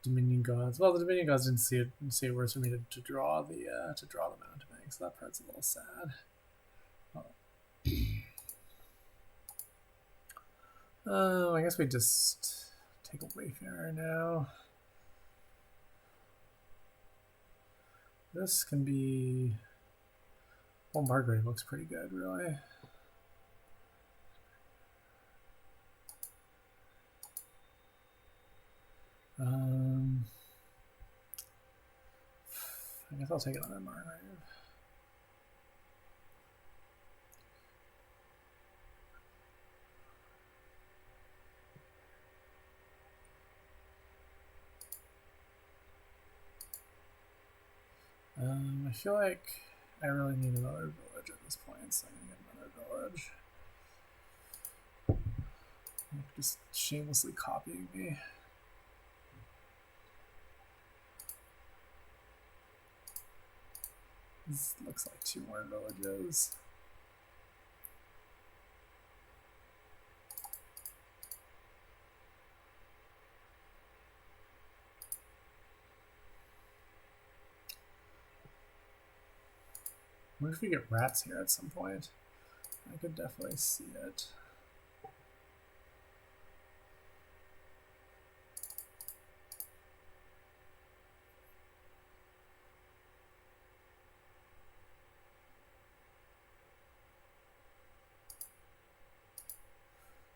Dominion Gods. Well, the Dominion Gods didn't see it worse for me to draw the mountebank, so that part's a little sad. I guess we just take a Wayfarer now. This can be. Well, Margrave looks pretty good, really. I guess I'll take another Margrave. I feel like I really need another village at this point, so I'm gonna get another village. Just shamelessly copying me. This looks like 2 more villages. I wonder if we get rats here at some point. I could definitely see it.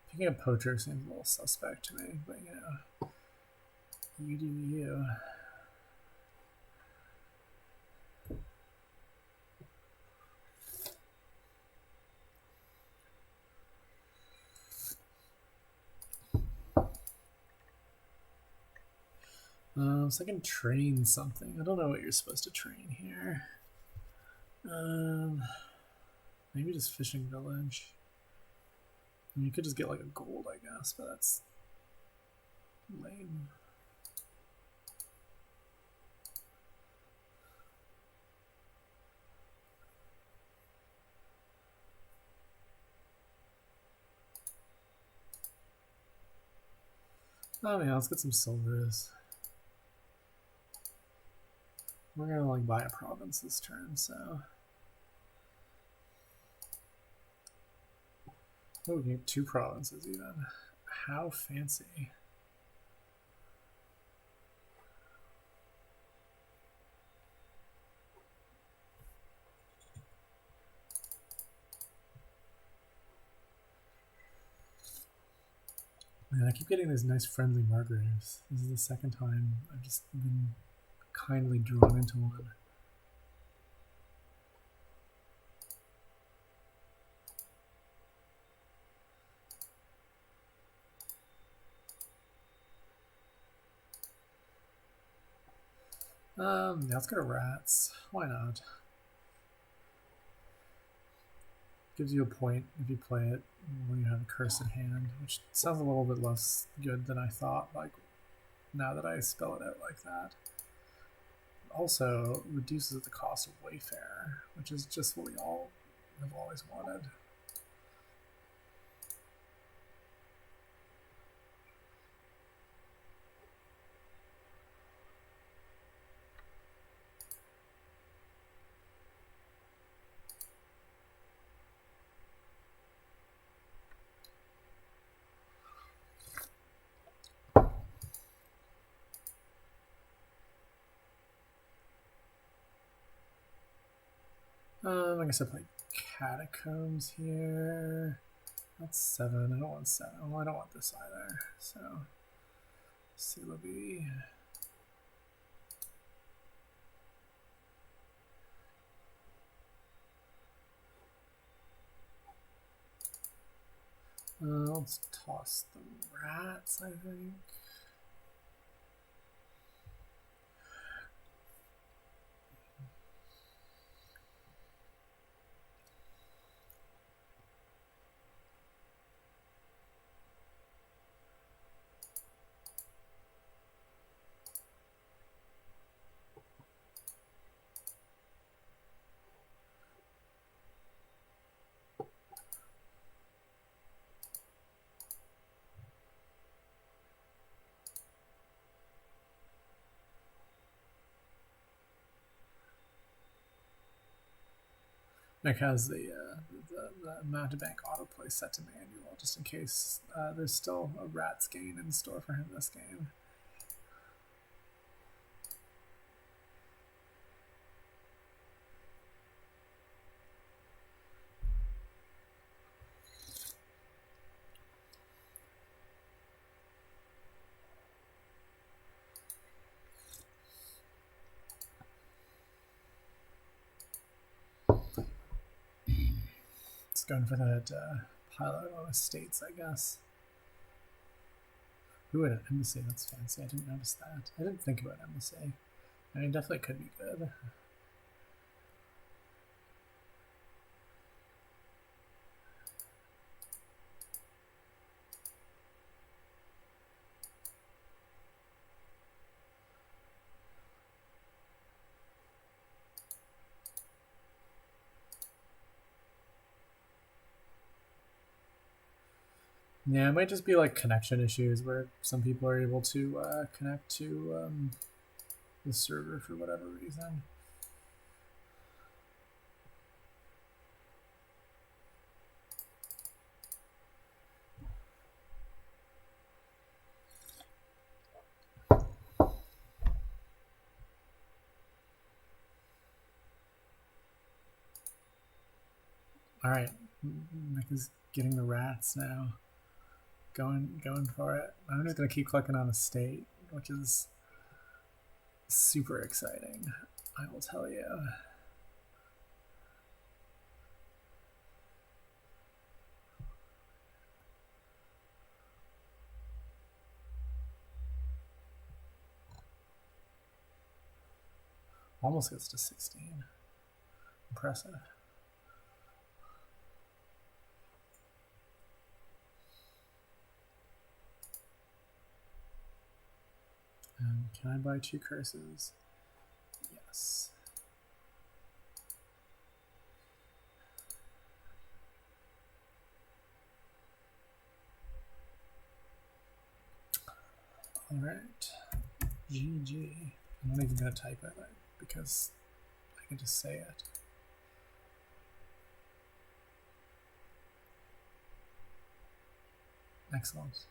Picking a poacher seems a little suspect to me, but you do you. So I can train something. I don't know what you're supposed to train here. Maybe just fishing village. I mean, you could just get like a gold, I guess, but that's lame. Oh yeah, let's get some silvers. We're gonna like buy a province this turn, so. Oh, we can get 2 provinces even. How fancy. Man, I keep getting these nice friendly Margraves. This is the second time I've just been kindly drawn into one. Yeah, let's go to rats. Why not? Gives you a point if you play it when you have a curse in hand, which sounds a little bit less good than I thought, like now that I spell it out like that. Also reduces the cost of Wayfarer, which is just what we all have always wanted. I guess I play Catacombs here. That's 7. I don't want 7. Well, I don't want this either. So, Celebi. Let's toss the rats, I think. Nick has the Mountebank autoplay set to manual, just in case there's still a Rats gain in store for him this game. It's going for that pilot on estates, I guess. Ooh, an embassy, that's fancy. I didn't notice that. I didn't think about embassy. I mean, definitely could be good. Yeah, it might just be like connection issues where some people are able to connect to the server for whatever reason. All right, Nick is getting the rats now. Going for it. I'm just gonna keep clicking on estate, which is super exciting, I will tell you. Almost gets to 16. Impressive. Can I buy 2 curses? Yes. All right. GG. I'm not even going to type it because I can just say it. Excellent.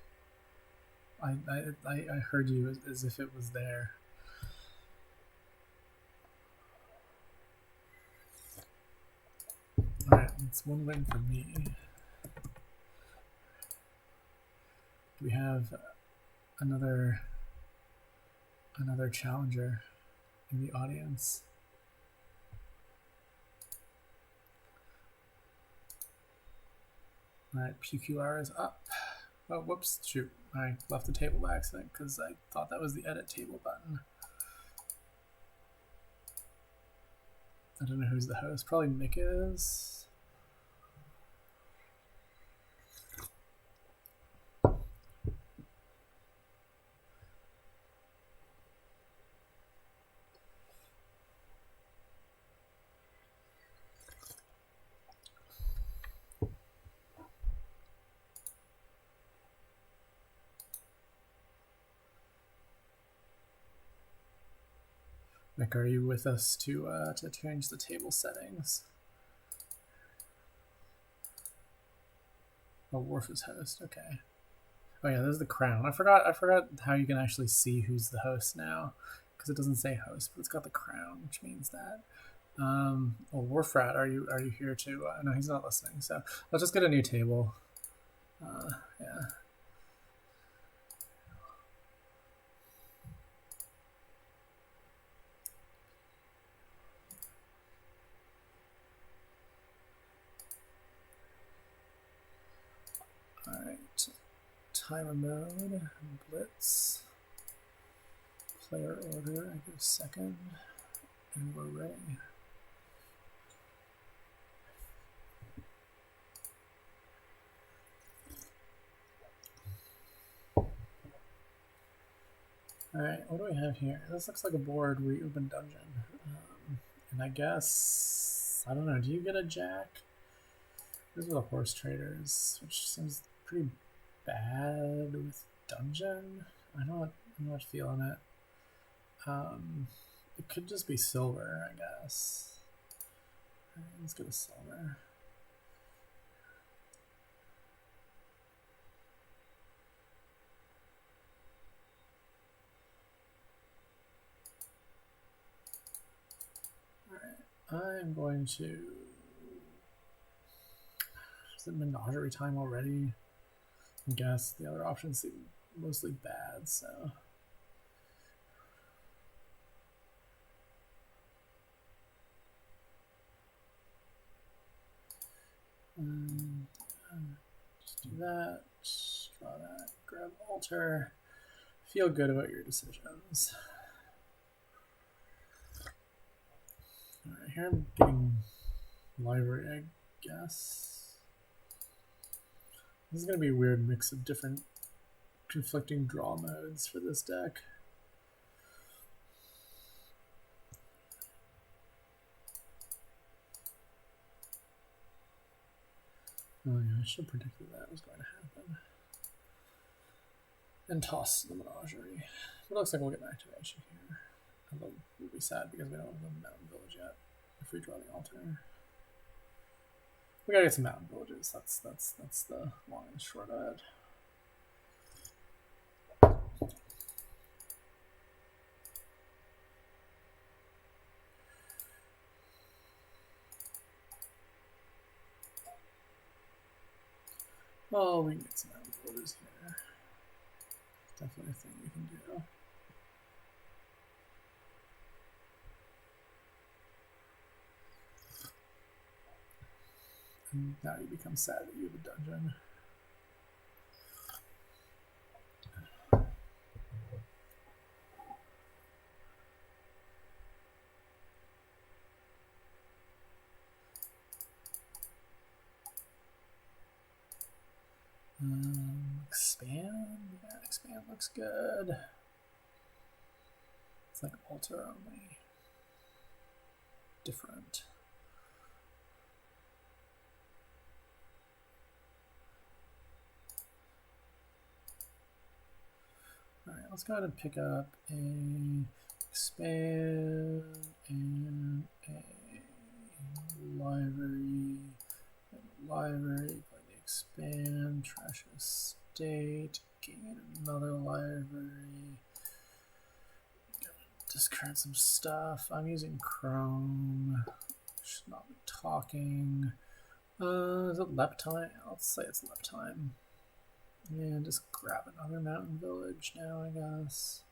I heard you as if it was there. All right, it's 1 win for me. Do we have another challenger in the audience? All right, Pucular is up. Oh, whoops, shoot. I left the table by accident because I thought that was the edit table button. I don't know who's the host. Probably Mick is. Mick, are you with us to change the table settings? Oh, Worf is host. Okay. Oh yeah, there's the crown. I forgot how you can actually see who's the host now, because it doesn't say host, but it's got the crown, which means that. Oh, Warfrat, are you here too? No, he's not listening. So let's just get a new table. Yeah. All right. Timer mode, blitz, player order. I go second, and we're ready. Alright, what do we have here? This looks like a board where you open dungeon. And I guess, I don't know, do you get a jack? These are the horse traders, which seems pretty bad with dungeon. I'm not feeling it. It could just be silver, I guess. Alright, let's get a silver. I'm going to. Is it menagerie time already? I guess the other options seem mostly bad, so. Just do that, draw that, grab altar. Feel good about your decisions. Alright, here I'm getting library, I guess. This is going to be a weird mix of different conflicting draw modes for this deck. Oh yeah, I should have predicted that was going to happen. And toss the menagerie. It looks like we'll get an activation here. Although we'll be sad because we don't have a mountain village yet if we draw the altar. We gotta get some mountain villages. That's the long and short of it. Oh, we can get some mountain villages here. Definitely a thing we can do. And now you become sad that you have a dungeon. Expand? Yeah, expand looks good. It's like altar only. Different. Alright, let's go ahead and pick up a expand and a library. Library, play the expand, trash estate, gain another library. Discard some stuff. I'm using Chrome. Should not be talking. Is it lep time? Let's say it's lep time. And just grab another mountain village now, I guess.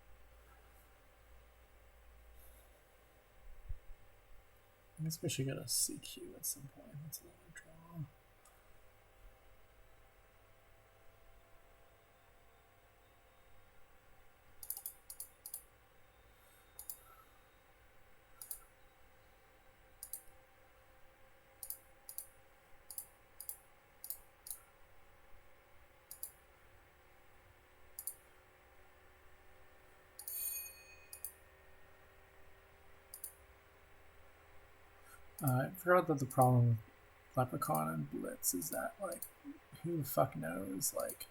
I guess we should get a CQ at some point. That's another draw. I forgot that the problem with Leprechaun and Blitz is that, like, who the fuck knows, like,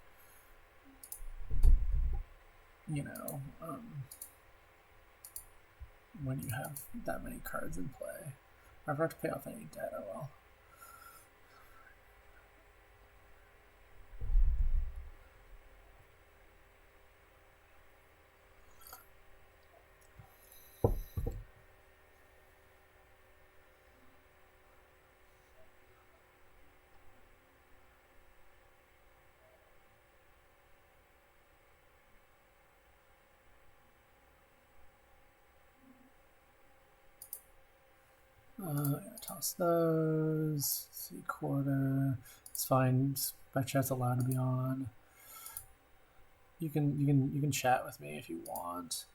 you know, when you have that many cards in play. I forgot to pay off any debt, oh well. Toss those. See quarter. It's fine. My chat's allowed to be on. You can chat with me if you want.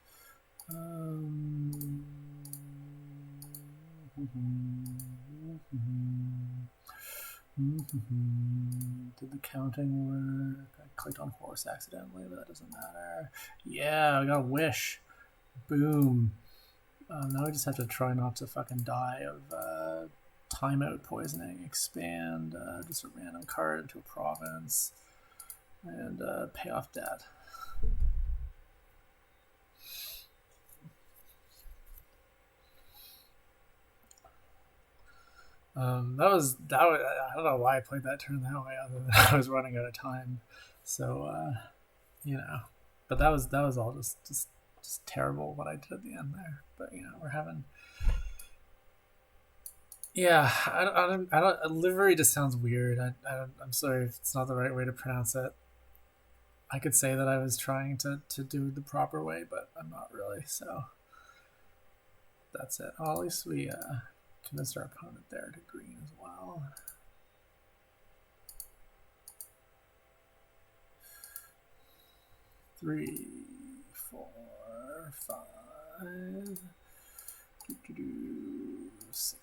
Did the counting work? I clicked on horse accidentally, but that doesn't matter. Yeah, I got a wish. Boom. Now I just have to try not to fucking die of timeout poisoning. Expand just a random card into a province and pay off debt. That was I don't know why I played that turn that way, other than I was running out of time. So you know, but that was all just terrible what I did at the end there. But you know, we're having. Yeah, I don't. Livery just sounds weird. I'm sorry if it's not the right way to pronounce it. I could say that I was trying to do the proper way, but I'm not really. So that's it. Well, at least we convinced our opponent there to green as well. Three, 4, 5, 6,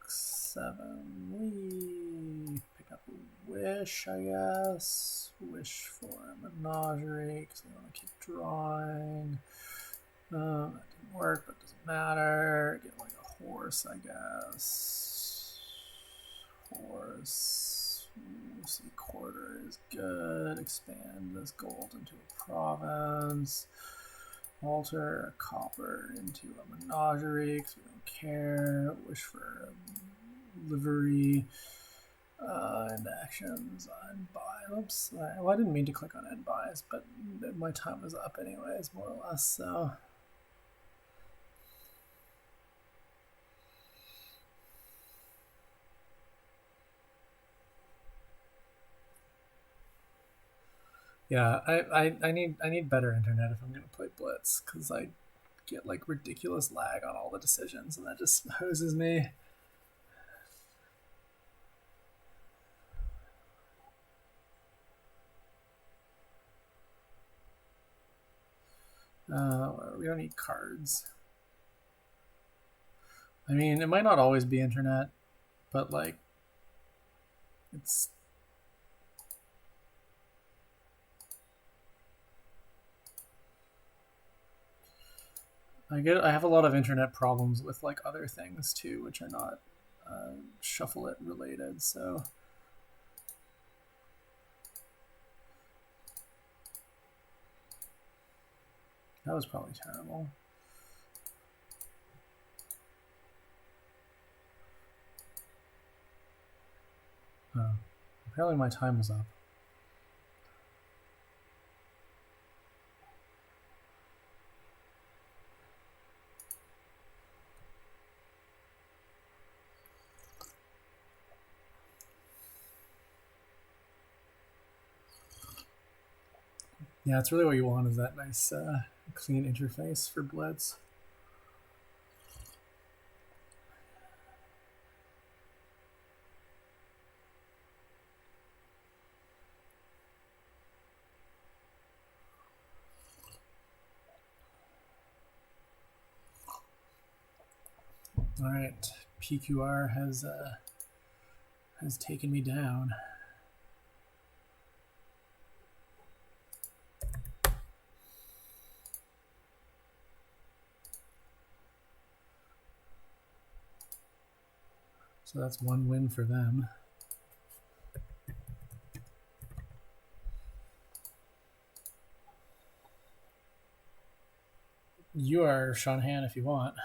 7. We pick up a wish, I guess. Wish for a menagerie because we want to keep drawing. That didn't work, but doesn't matter. Get like a horse, I guess. Horse. See, quarter is good. Expand this gold into a province. Alter a copper into a menagerie because we don't care. Wish for a livery. End actions. End buy. Oops. Well, I didn't mean to click on end buys, but my time was up anyways, more or less. So. Yeah, I need better internet if I'm gonna play Blitz because I get like ridiculous lag on all the decisions and that just hoses me. We don't need cards. I mean, it might not always be internet, but like it's. I have a lot of internet problems with like other things too, which are not Shuffle It related. So that was probably terrible. Oh, apparently my time was up. Yeah, it's really what you want is that nice clean interface for Blitz. All right, PQR has taken me down. So that's one win for them. You are Shanahan if you want.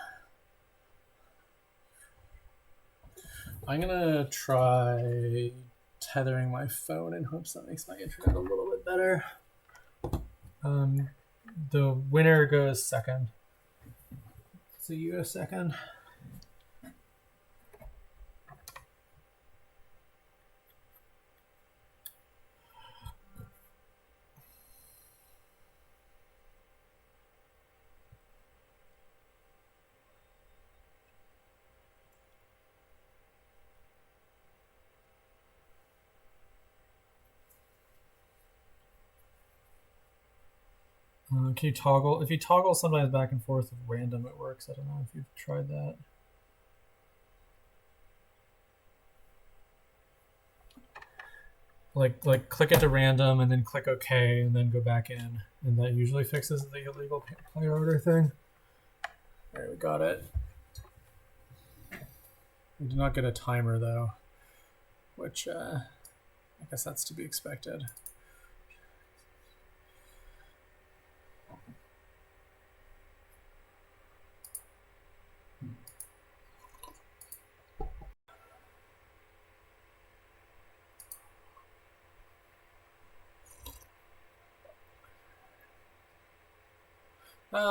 I'm gonna try tethering my phone in hopes that makes my internet a little bit better. The winner goes second. So you go second. Can you toggle? If you toggle sometimes back and forth with random, it works. I don't know if you've tried that. Like click it to random and then click OK and then go back in, and that usually fixes the illegal player order thing. There, we got it. We do not get a timer though, which I guess that's to be expected.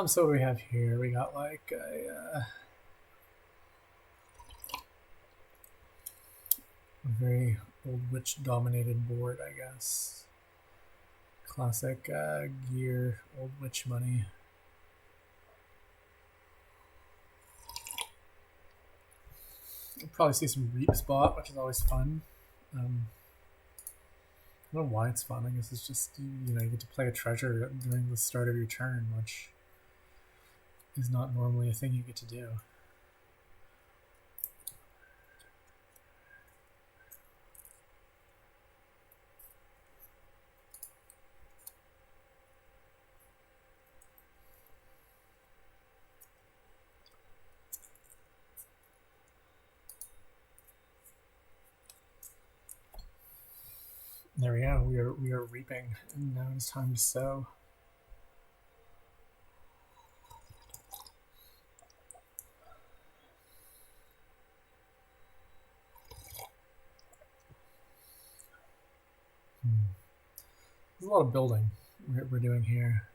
So what do we have here? We got like a very old witch dominated board, I guess. Classic gear, old witch money. You'll probably see some reap spot, which is always fun. I don't know why it's fun. I guess it's just, you know, you get to play a treasure during the start of your turn, which is not normally a thing you get to do. There we go. We are reaping, and now it's time to sow. There's a lot of building we're doing here.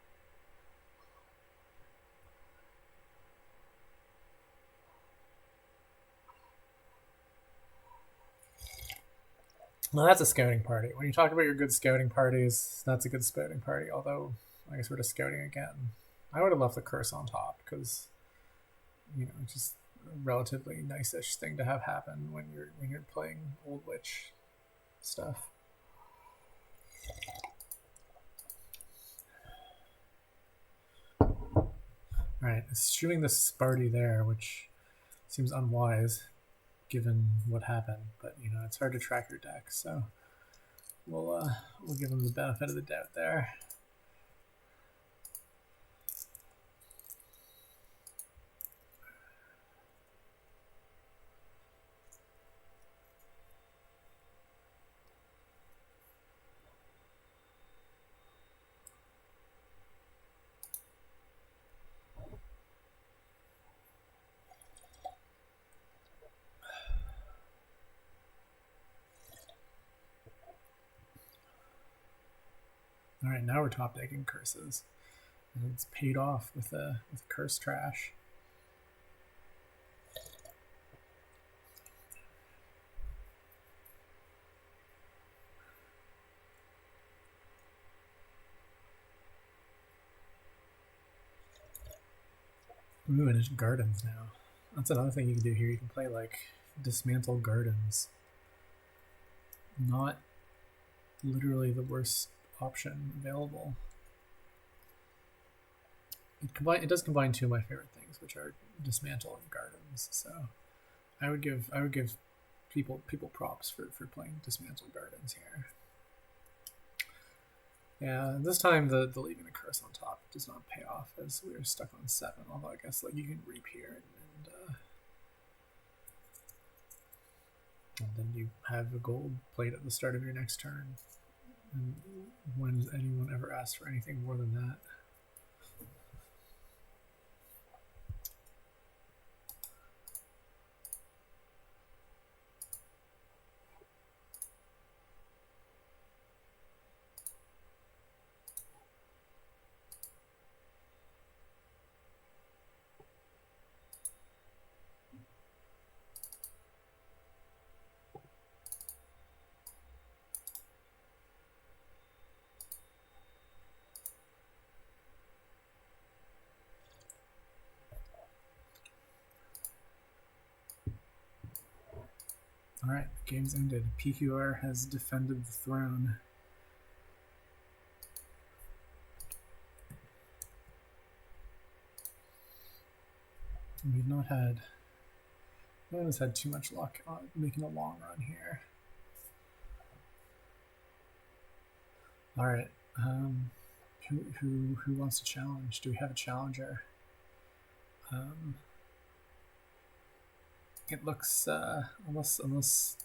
Now that's a scouting party. When you talk about your good scouting parties, that's a good scouting party. Although I guess we're just scouting again. I would have left the curse on top because, you know, it's just a relatively nice-ish thing to have happen when you're playing Old Witch stuff. Alright, shooting the Sparty there, which seems unwise given what happened, but you know, it's hard to track your deck, so we'll give him the benefit of the doubt there. All right, now we're top decking curses. And it's paid off with a curse trash. Ooh, and it's gardens now. That's another thing you can do here. You can play like dismantle gardens. Not literally the worst option available. It does combine two of my favorite things, which are dismantle and gardens. So I would give people props for playing dismantle gardens here. Yeah, this time the leaving the curse on top does not pay off, as we are stuck on 7. Although I guess like you can reap here and then you have a gold plate at the start of your next turn. And when has anyone ever asked for anything more than that? Alright, game's ended. PQR has defended the throne. We've not had... No one's had too much luck on making a long run here. Alright, who wants to challenge? Do we have a challenger? It looks unless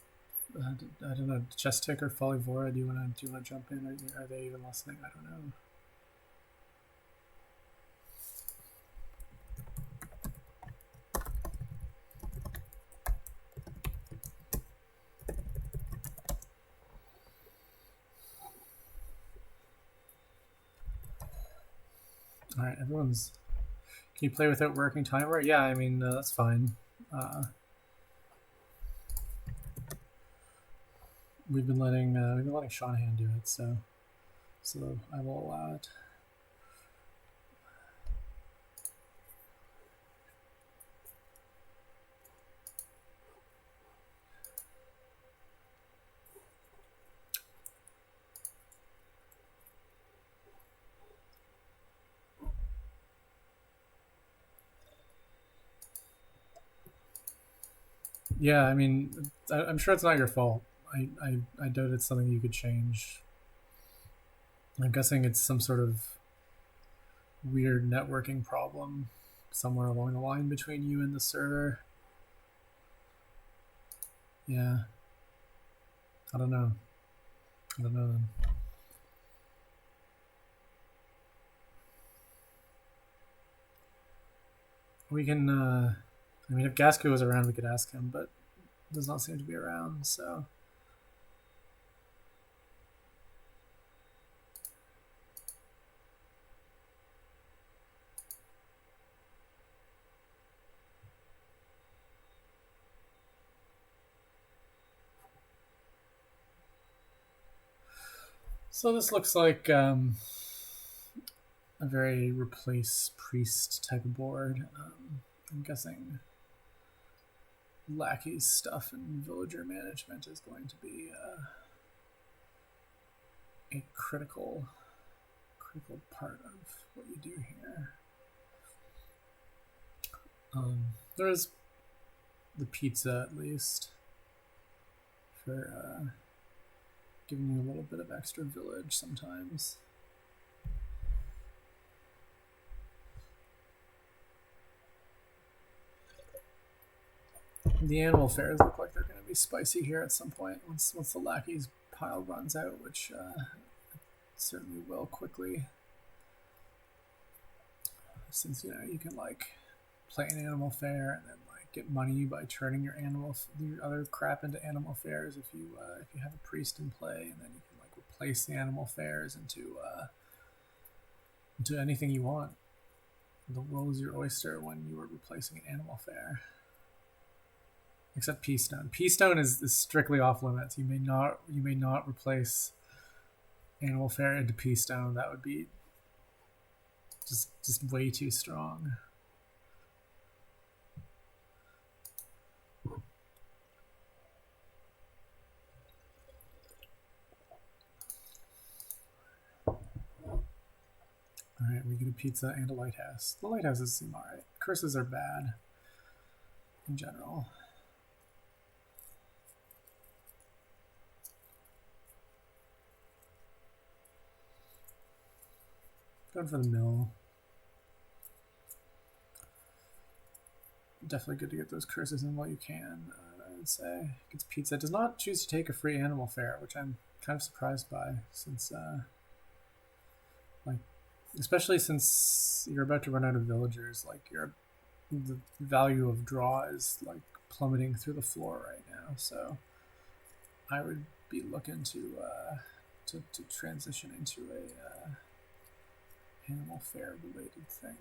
I don't know, Chestic or Folivora, do you want to jump in? Are they even listening? I don't know. All right, everyone's. Can you play without working timer? Yeah, I mean that's fine. We've been letting Shanahan do it, so I will allow it. Yeah, I mean, I'm sure it's not your fault. I doubt it's something you could change. I'm guessing it's some sort of weird networking problem somewhere along the line between you and the server. Yeah. I don't know then. We can, I mean, if Gasco was around, we could ask him, but does not seem to be around, so. So this looks like a very replace priest type of board. I'm guessing lackey stuff and villager management is going to be a critical part of what you do here. There is the pizza at least for giving you a little bit of extra village sometimes. The animal fairs look like they're going to be spicy here at some point once the lackey's pile runs out, which certainly will quickly, since you can like play an animal fair and then like get money by turning your other crap into animal fairs if you have a priest in play, and then you can like replace the animal fairs into anything you want. The world is your oyster when you are replacing an animal fair. Except Peastone. Peastone is strictly off limits. You may not replace Animal Fair into Peastone. That would be just way too strong. Alright, we get a pizza and a lighthouse. The lighthouses seem alright. Curses are bad in general. Going for the mill. Definitely good to get those curses in while you can, I would say. Gets pizza. Does not choose to take a free animal fare, which I'm kind of surprised by, since, like, especially since you're about to run out of villagers, like, the value of draw is, like, plummeting through the floor right now, so I would be looking to transition into a animal fare related thing.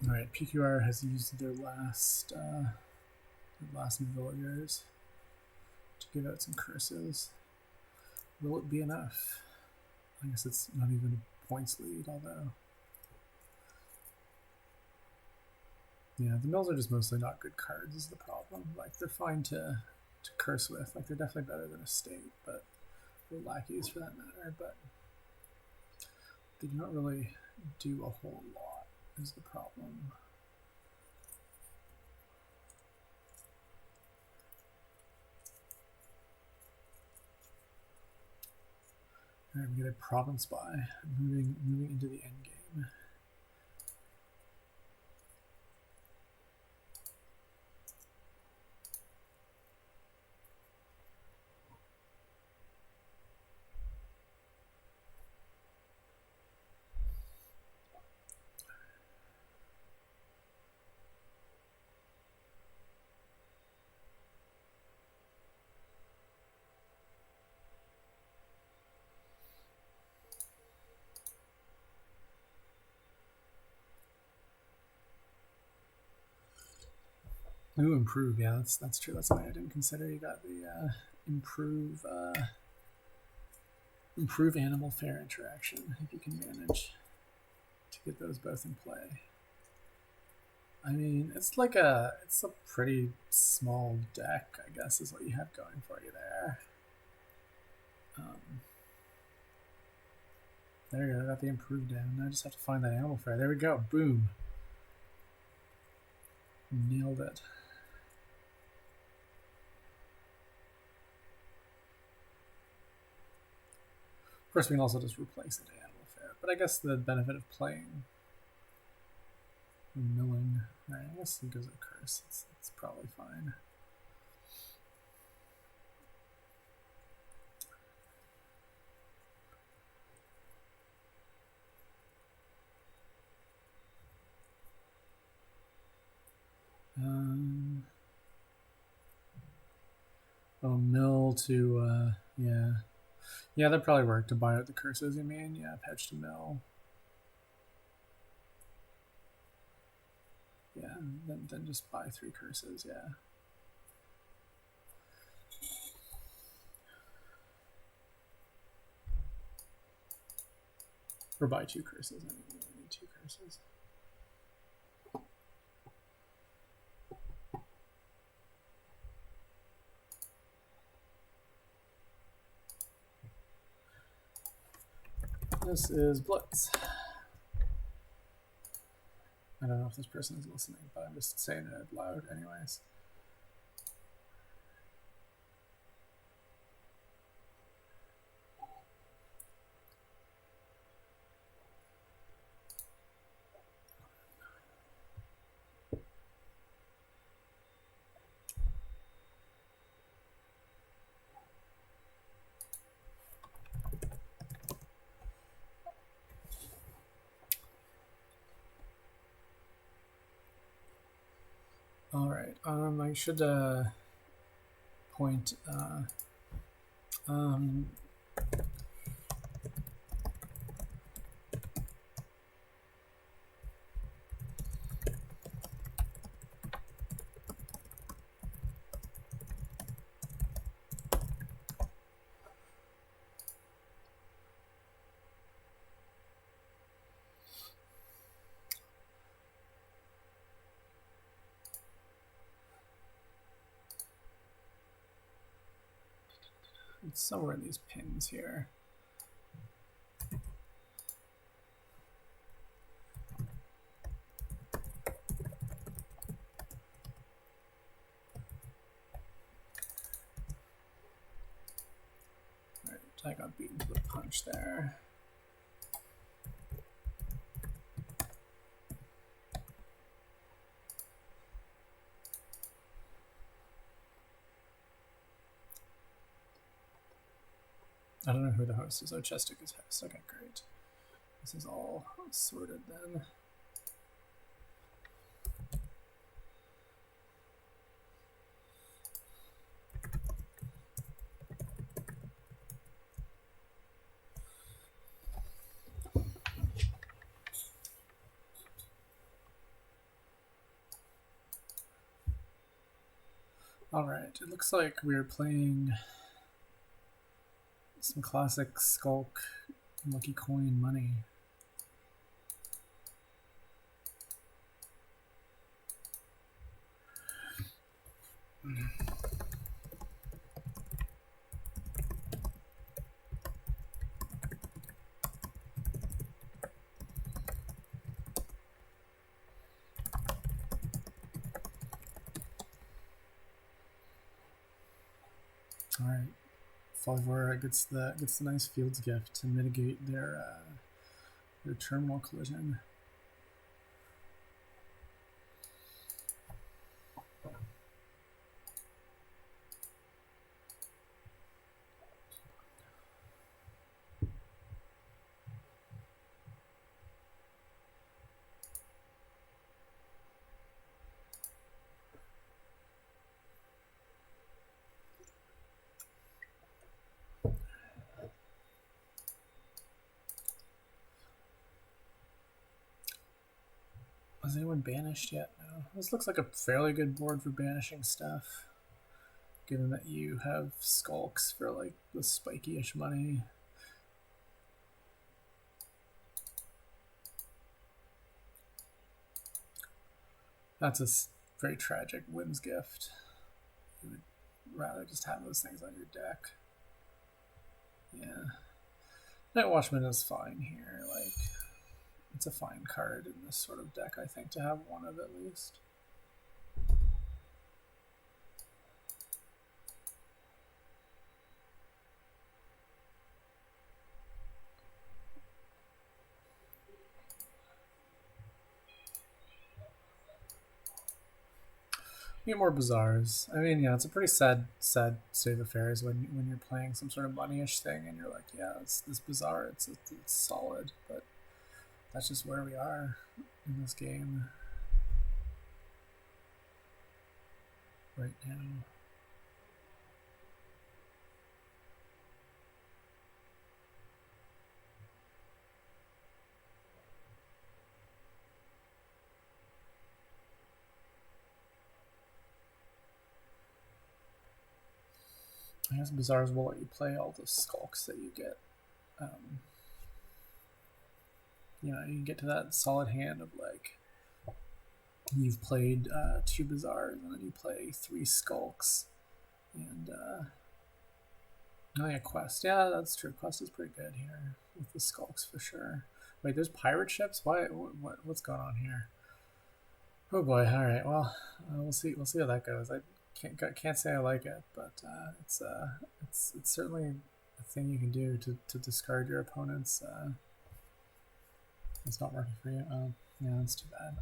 Alright, PQR has used their last villagers to give out some curses. Will it be enough? I guess it's not even a points lead, although. Yeah, the mills are just mostly not good cards is the problem. Like, they're fine to curse with. Like, they're definitely better than a state, but they're lackeys for that matter, but they do not really do a whole lot is the problem. Alright, we get a province by moving into the end game. Ooh, improve. Yeah, that's true. That's something I didn't consider. You got the improve animal fare interaction if you can manage to get those both in play. I mean, it's a pretty small deck, I guess, is what you have going for you there. There you go. I got the improve down. Now I just have to find that animal fare. There we go. Boom. Nailed it. Of course, we can also just replace it to animal fare. But I guess the benefit of playing milling, right, I guess it goes a curse. It's probably fine. Oh, mill to, yeah. Yeah, that probably worked to buy out the curses, you mean? Yeah, patch to mill. Yeah, then just buy 3 curses, yeah. Or buy 2 curses, I mean, you only need 2 curses. This is Blitz. I don't know if this person is listening, but I'm just saying it out loud anyways. All right. I should point. It's somewhere in these pins here. All right, I got beaten to the punch there. I don't know who the host is. Oh, Chestic is host. Okay, great. This is all sorted then. All right, it looks like we're playing some classic Skulk Lucky Coin money. All right, Falvora gets the nice Fields gift to mitigate their terminal collision. Was anyone banished yet? No. This looks like a fairly good board for banishing stuff, given that you have Skulks for like the spiky-ish money. That's a very tragic Whim's gift. You would rather just have those things on your deck. Yeah. Night Watchman is fine here. Like, it's a fine card in this sort of deck, I think, to have one of at least. Get more Bazaars. I mean, yeah, it's a pretty sad state of affairs when you're playing some sort of money-ish thing and you're like, yeah, it's this Bazaar, it's solid, but that's just where we are in this game right now. I guess Bazaars will let you play all the Skulks that you get. You know, you can get to that solid hand of like, you've played 2 Bazaars and then you play 3 Skulks. And a Quest. Yeah, that's true. Quest is pretty good here with the Skulks for sure. Wait, there's pirate ships? Why? What's going on here? Oh boy. All right. Well, we'll see. We'll see how that goes. I can't say I like it, but it's certainly a thing you can do to discard your opponent's. It's not working for you. Oh, yeah, that's too bad.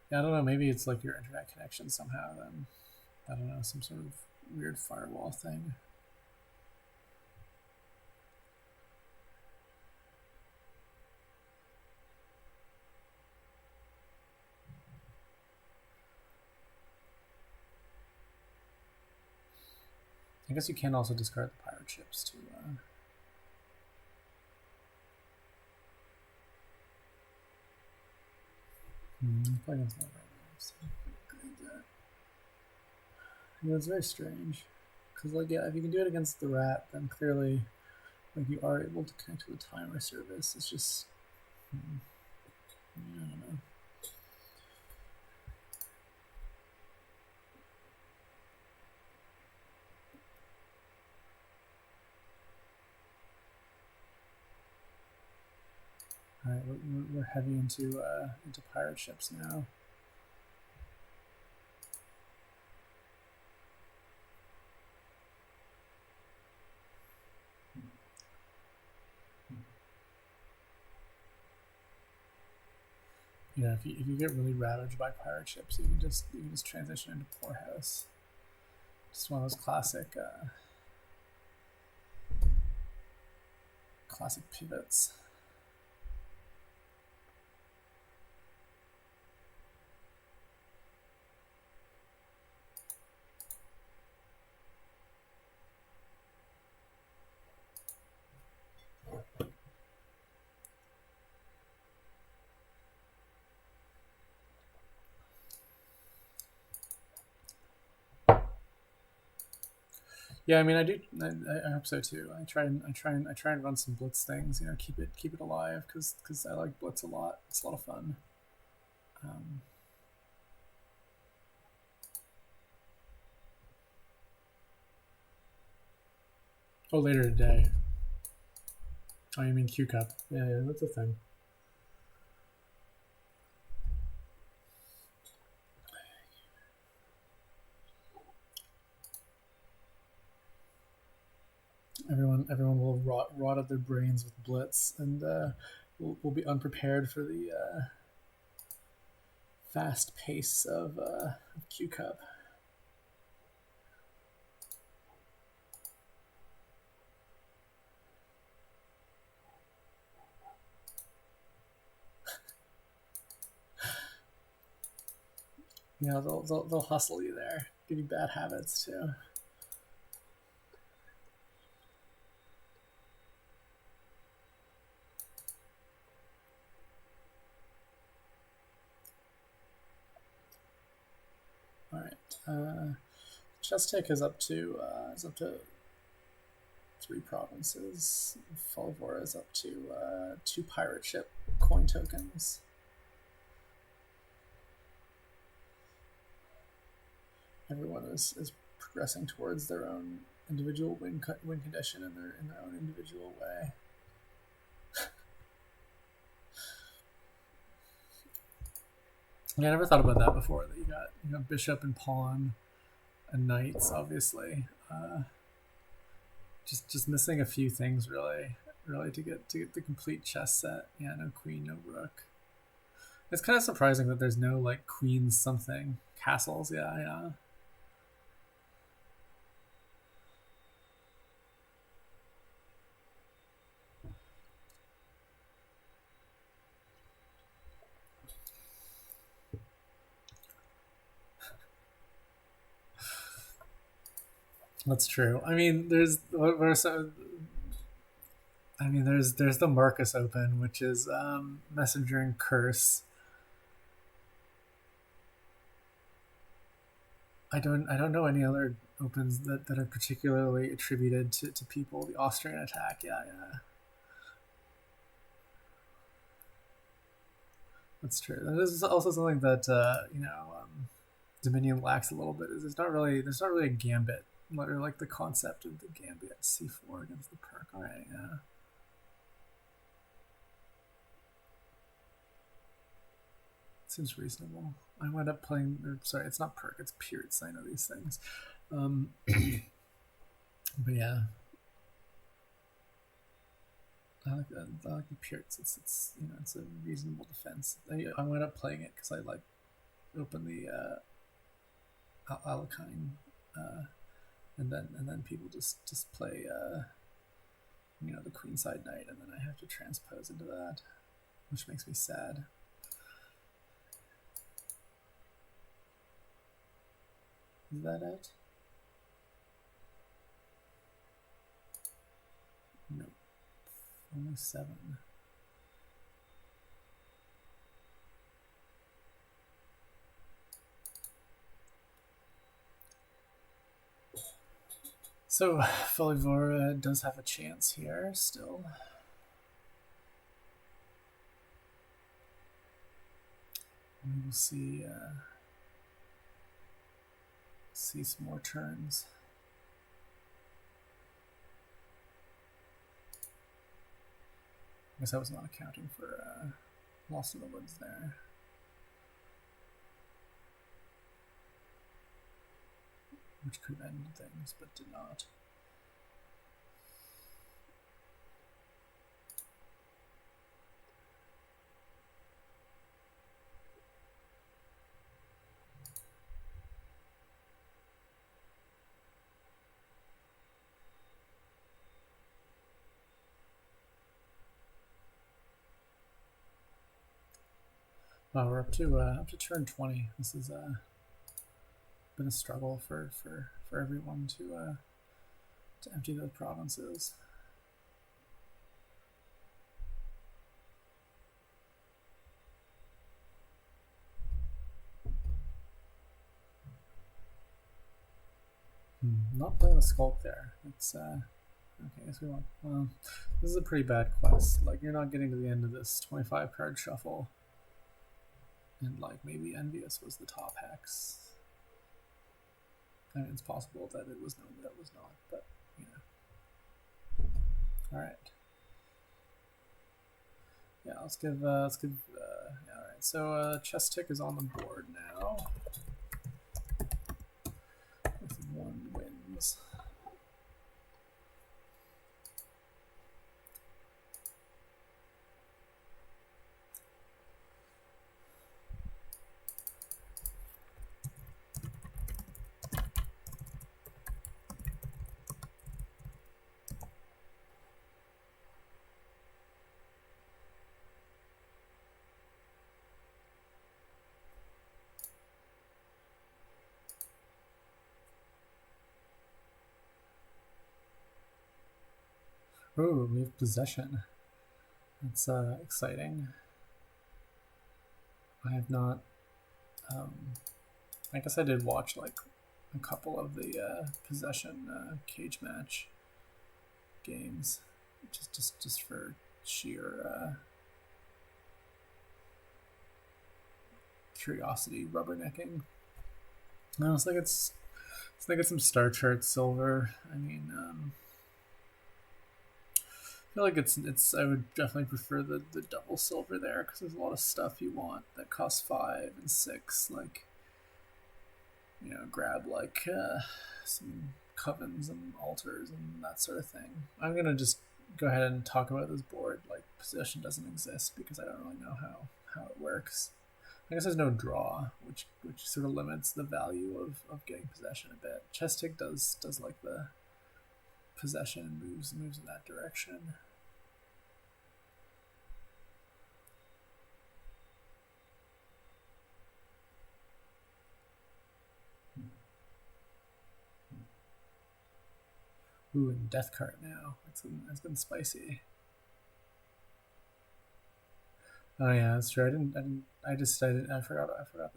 Yeah, I don't know. Maybe it's like your internet connection somehow. Then I don't know, some sort of weird firewall thing. I guess you can also discard the pirate ships to play against my yeah, it's very strange. Because like yeah, if you can do it against the rat, then clearly like you are able to connect to the timer service. It's just I don't know. All right, we're heavy into pirate ships now. Yeah, if you get really ravaged by pirate ships, you can just transition into poorhouse. Just one of those classic pivots. Yeah, I mean, I do. I hope so too. I try and run some blitz things. You know, keep it alive because I like blitz a lot. It's a lot of fun. Oh, later today. Oh, you mean Q Cup? Yeah, that's a thing. Everyone will rot at their brains with blitz, and will be unprepared for the fast pace of Q Cup. You know, they'll hustle you there, give you bad habits too. All right, chess take is up to 3 provinces. Folvor is up to 2 pirate ship coin tokens. Everyone is progressing towards their own individual win condition in their own individual way. Yeah, I never thought about that before. That you got bishop and pawn and knights, obviously. Just missing a few things really to get the complete chess set. Yeah, no queen, no rook. It's kind of surprising that there's no like queen something castles. Yeah. That's true. I mean, there's the Marcus Open, which is Messenger and Curse. I don't know any other opens that are particularly attributed to people. The Austrian attack, yeah. That's true. That is also something that Dominion lacks a little bit. Is there's not really a gambit, or like the concept of the gambit c4 against the perk. All right, yeah. Seems reasonable. I wound up playing. Sorry, it's not perk. It's Pierce. I know these things. But yeah, I like the Pierce. It's it's a reasonable defense. I wound up playing it because I like open the Alakine, and then people just play the queenside knight, and then I have to transpose into that, which makes me sad. Is that it? Only 7. So Folivora does have a chance here still. We will see some more turns. I guess I was not accounting for Lost in the Woods there. Which could have ended things, but did not. Wow, we're up to turn 20. This has been a struggle for everyone to empty those provinces. Not playing the Skulk there. It's okay. I guess we want. Well, this is a pretty bad quest. Like, you're not getting to the end of this 25 card shuffle, and like maybe Envious was the top hex. I mean, it's possible that it was known that it was not, but you know. All right. Yeah, let's give. Yeah, all right. So Chestic is on the board now with 1 wins. Ooh, we have Possession. That's exciting. I have not. I guess I did watch like a couple of the Possession cage match games, just for sheer curiosity, rubbernecking. No, it's like it's some Star Chart Silver. I mean, I feel like it's. I would definitely prefer the double silver there because there's a lot of stuff you want that costs 5 and 6. Like, you know, grab like some covens and altars and that sort of thing. I'm gonna just go ahead and talk about this board like Possession doesn't exist because I don't really know how it works. I guess there's no draw, which sort of limits the value of getting Possession a bit. Chestic does like the Possession moves in that direction. Ooh, and Death Cart now. That's been spicy. Oh yeah, that's true. I forgot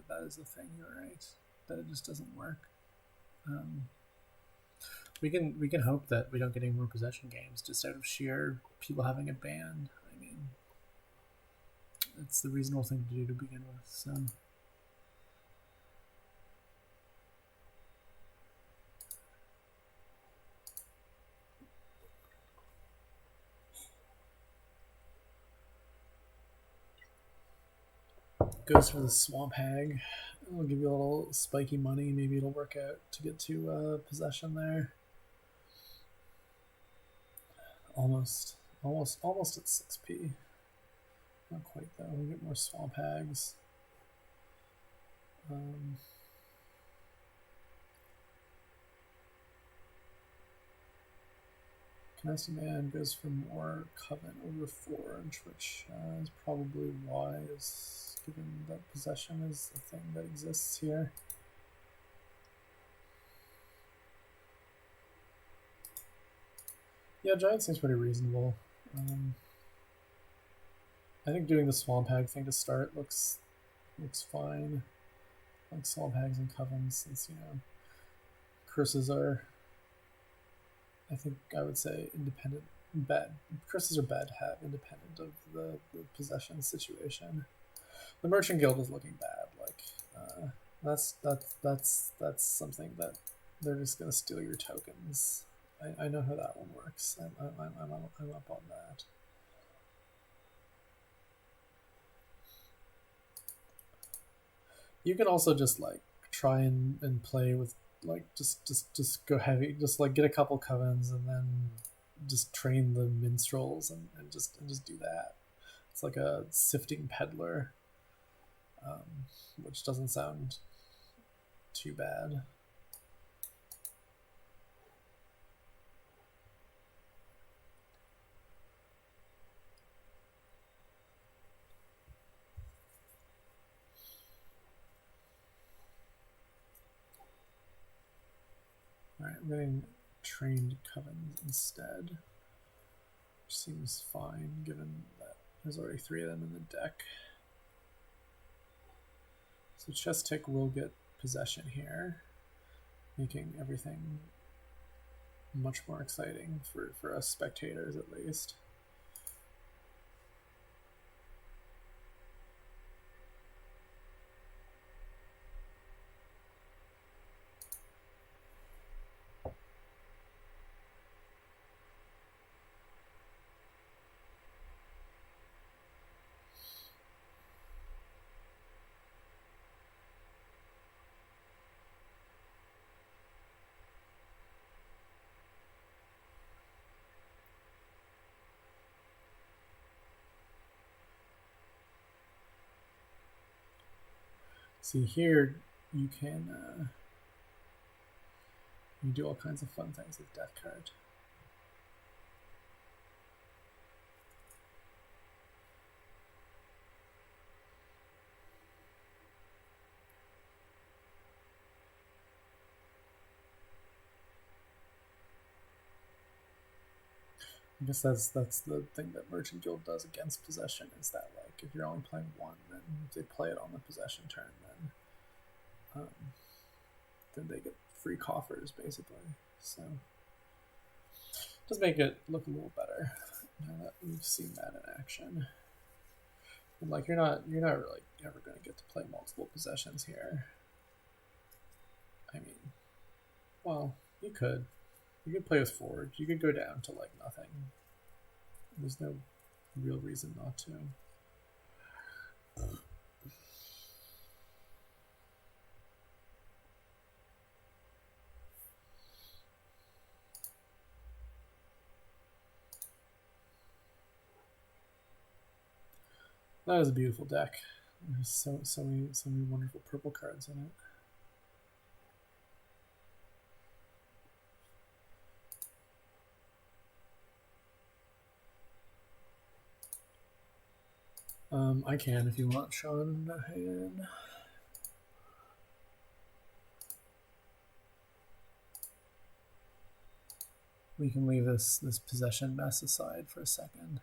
that is a thing. You're right. That it just doesn't work. We can hope that we don't get any more Possession games just out of sheer people having it banned. I mean, it's the reasonable thing to do to begin with. So. Goes for the Swamp Hag. I'll give you a little spiky money. Maybe it'll work out to get to Possession there. Almost at 6p. Not quite though. We get more Swamp Hags. Canasta Man goes for more Coven over Forge, which is probably wise, given that Possession is the thing that exists here. Yeah, Giant seems pretty reasonable. I think doing the Swamp Hag thing to start looks fine. Like Swamp Hags and Covens, since, you know, curses are, I think I would say, independent. Bad curses are bad to have independent of the possession situation. The Merchant Guild is looking bad. Like that's something that they're just gonna steal your tokens. I know how that one works. I'm up on that. You can also just like try and play with like just go heavy, just like get a couple covens and then just train the minstrels and just do that. It's like a sifting peddler, which doesn't sound too bad. Alright, I'm getting trained covens instead, which seems fine given that there's already 3 of them in the deck. So Chestic will get possession here, making everything much more exciting for us spectators at least. See here, you can you do all kinds of fun things with Death Card. I guess that's the thing that Merchant Guild does against possession, is that like if you're only playing one, then if they play it on the possession turn, then they get free coffers basically. So it does make it look a little better now that we've seen that in action. And like you're not really ever going to get to play multiple possessions here. I mean, well, you could play with Forge. You could go down to like nothing. There's no real reason not to. That is a beautiful deck. There's so many wonderful purple cards in it. I can if you want, Sean. We can leave this possession mess aside for a second.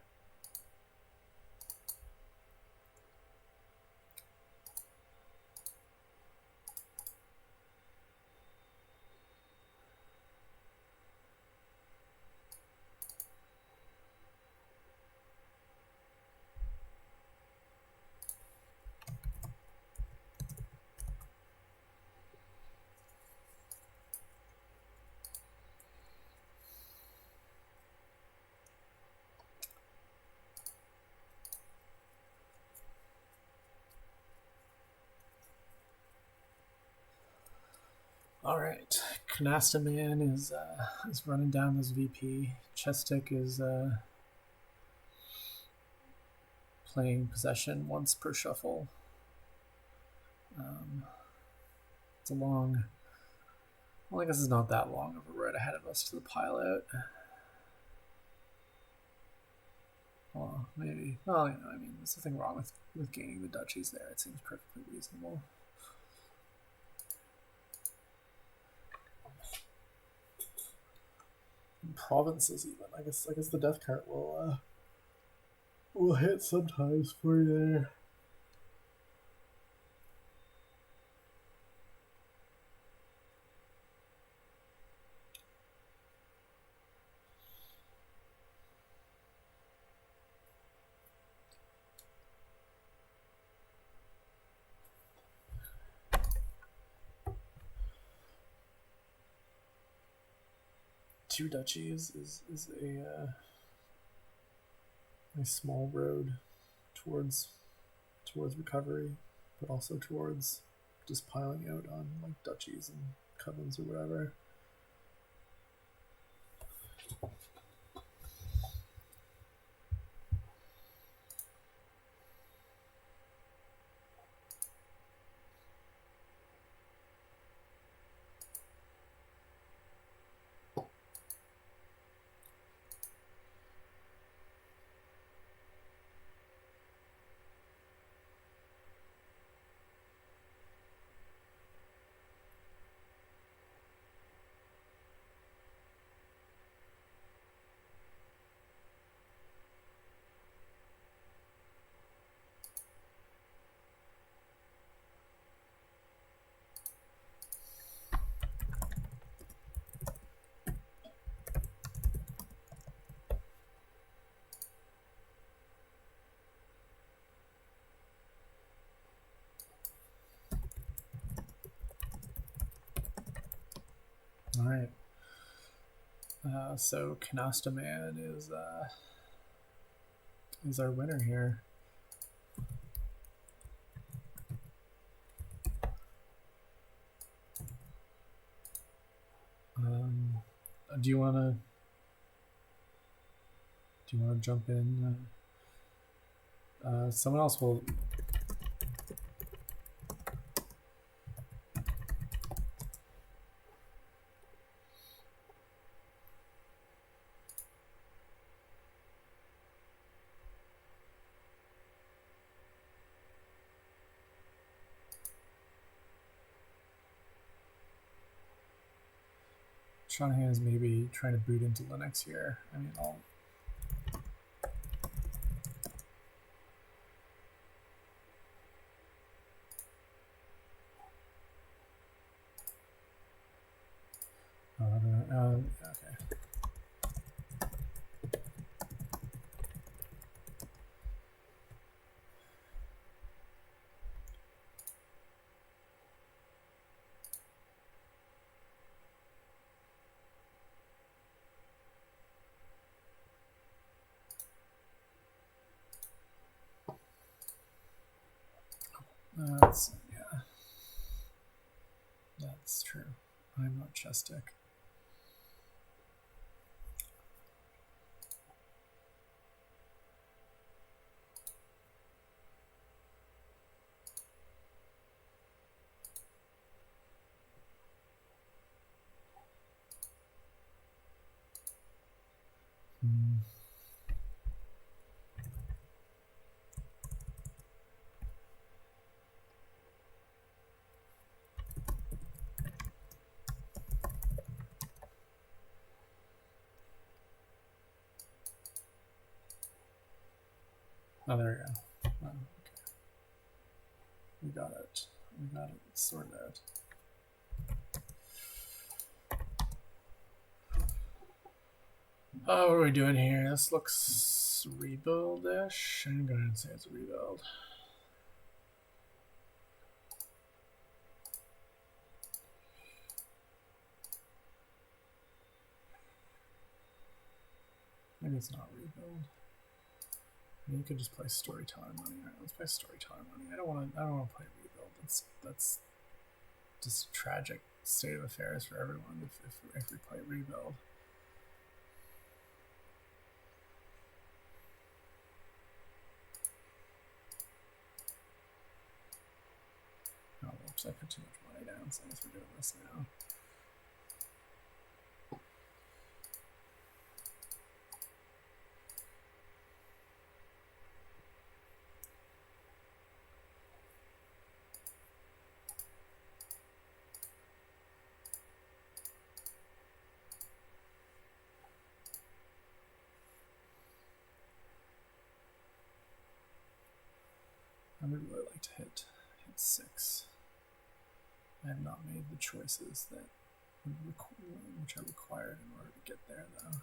All right, Canasta Man is running down this VP. Chestic is playing possession once per shuffle. It's a long. Well, I guess it's not that long of a road ahead of us to the pilot. Well, maybe. Well, you know, I mean, there's nothing wrong with gaining the duchies there. It seems perfectly reasonable. And provinces, even. I guess the death cart will will hit sometimes for you there. Two duchies is a small road towards recovery, but also towards just piling out on like duchies and covens or whatever. All right. So Canasta Man is our winner here. Do you want to jump in? Someone else will. Shanahan is maybe trying to boot into Linux here. I mean, I'll. Okay. Yeah. That's true. I'm not Chestic. Oh, there we go. Oh, okay. We got it. We got it sorted out. Oh, what are we doing here? This looks rebuild-ish. I'm going to say it's a rebuild. Maybe it's not rebuild. I mean, you could just play Storyteller Money. All right, let's play Storyteller Money. I don't want to play rebuild. That's just a tragic state of affairs for everyone if we play rebuild. Oh, whoops, I put too much money down, so I guess we're doing this now. would really like to hit 6. I have not made the choices that which are required in order to get there, though.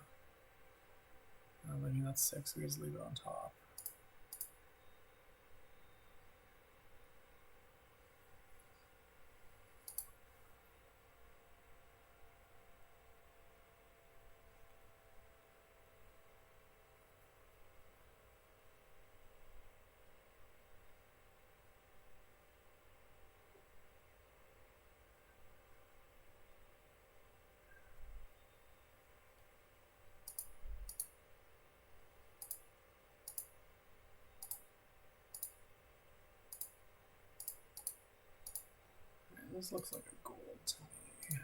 I mean, that's 6. We just leave it on top. This looks like a gold to me.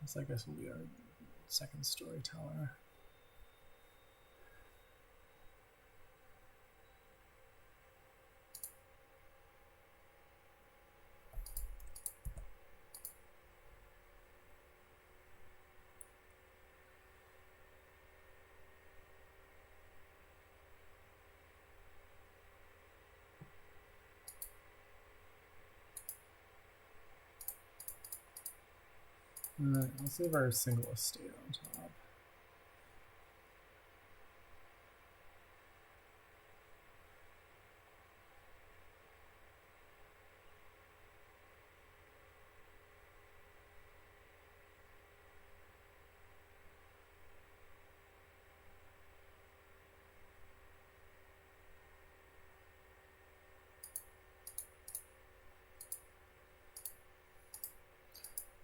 This, I guess, will be our second storyteller. Alright, let's leave our single estate on top.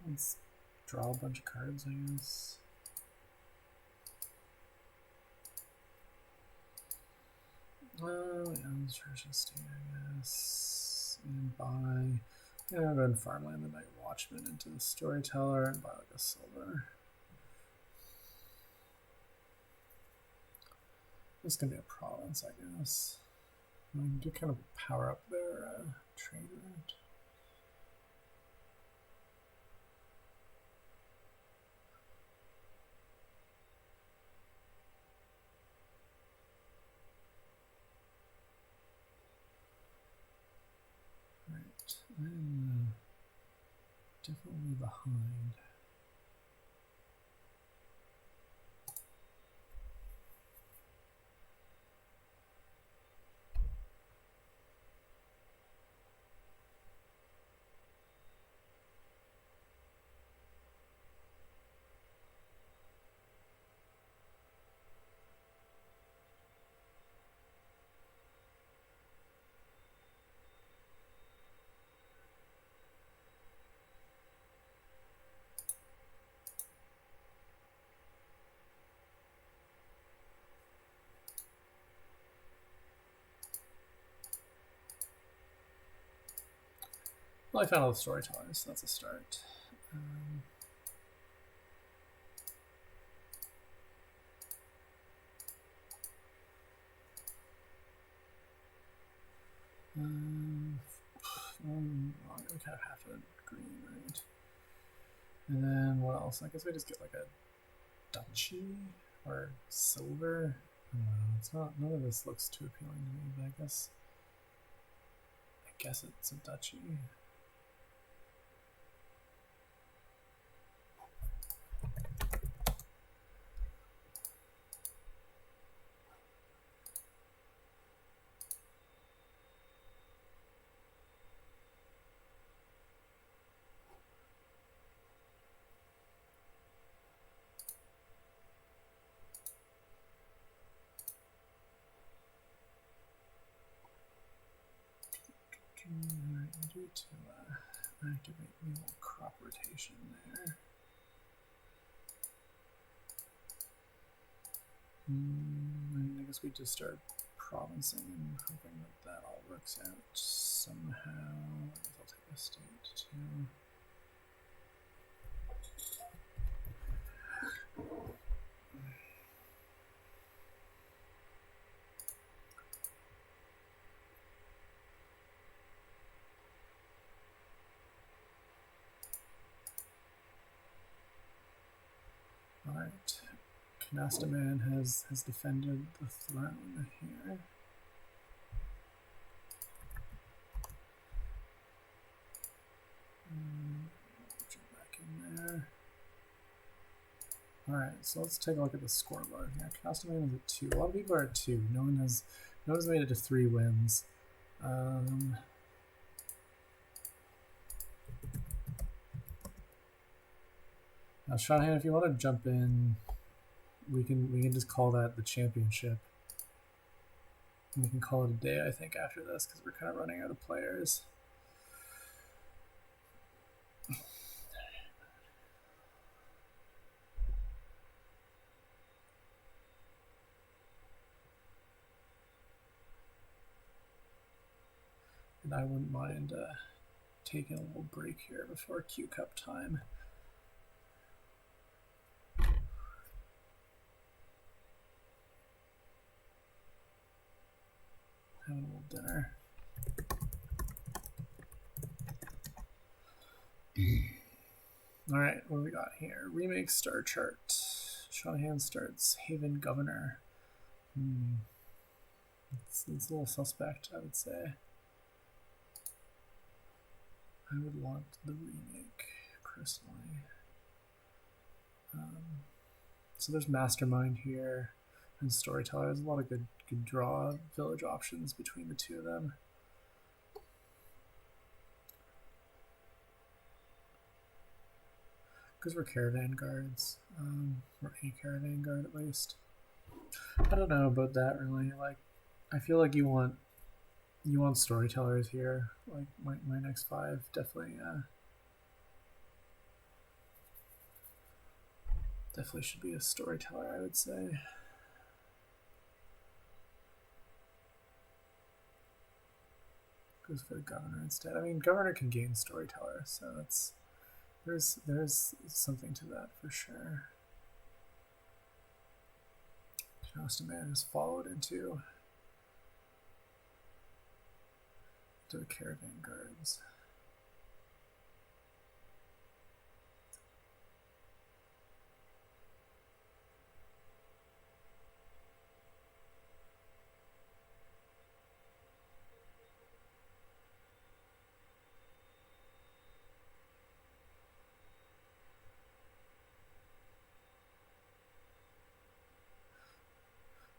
Let's draw a bunch of cards, I guess. Oh, yeah, church estate, I guess. And buy. Yeah, I'll go ahead and farmland the Night Watchman into the storyteller and buy like a silver. This is gonna be a province, I guess. I do kind of power up their trade route. I'm definitely behind. Well, I found all the storytellers, so that's a start. We kind of half a green, right? And then what else? I guess we just get like a duchy or silver. I don't know. It's not. None of this looks too appealing to me, but I guess it's a duchy. Alright, I do to activate the little crop rotation there. I guess we just start provincing and hoping that all works out somehow. I guess I'll take a state too. Alright, Canastaman has defended the throne here. Alright, so let's take a look at the scoreboard here. Castellan is at 2. A lot of people are at 2. No one has made it to 3 wins. Now, Shanahan, if you want to jump in, we can just call that the championship. We can call it a day, I think, after this, because we're kind of running out of players. And I wouldn't mind taking a little break here before Q Cup time. Having a little dinner. All right, what do we got here? Remake star chart. Shanahan starts Haven Governor. It's a little suspect, I would say. I would want the remake, personally. So there's Mastermind here and Storyteller. There's a lot of good draw village options between the two of them. Because we're caravan guards, or a caravan guard at least. I don't know about that really. Like, I feel like you want storytellers here. Like my next 5 definitely should be a storyteller, I would say. Goes for the governor instead. I mean, governor can gain storyteller, so that's there's something to that for sure. Castellan is followed into the caravan guards.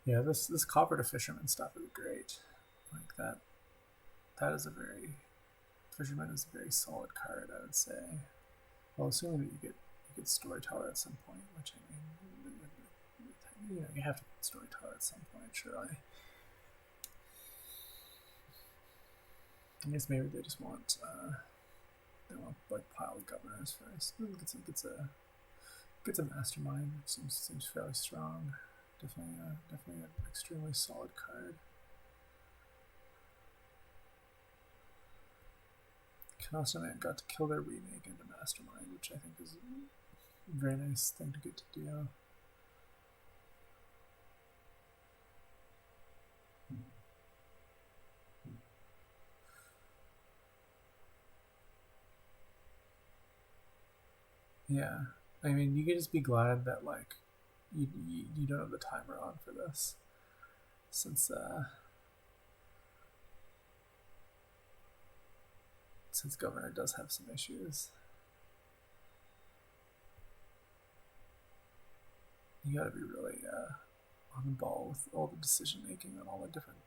Yeah, this copper to fisherman stuff is great. Like that is a very fisherman is a very solid card, I would say. Well, assuming that you get storyteller at some point, which I mean, you have to get storyteller at some point, surely. I guess maybe they just want like pile of governors first. Gets a mastermind. Seems fairly strong. Definitely an extremely solid card. Castellan got to kill their remake into mastermind, which I think is a very nice thing to get to do. Yeah, I mean, you can just be glad that like you don't have the timer on for this, since governor does have some issues. You gotta be really on the ball with all the decision making on all the different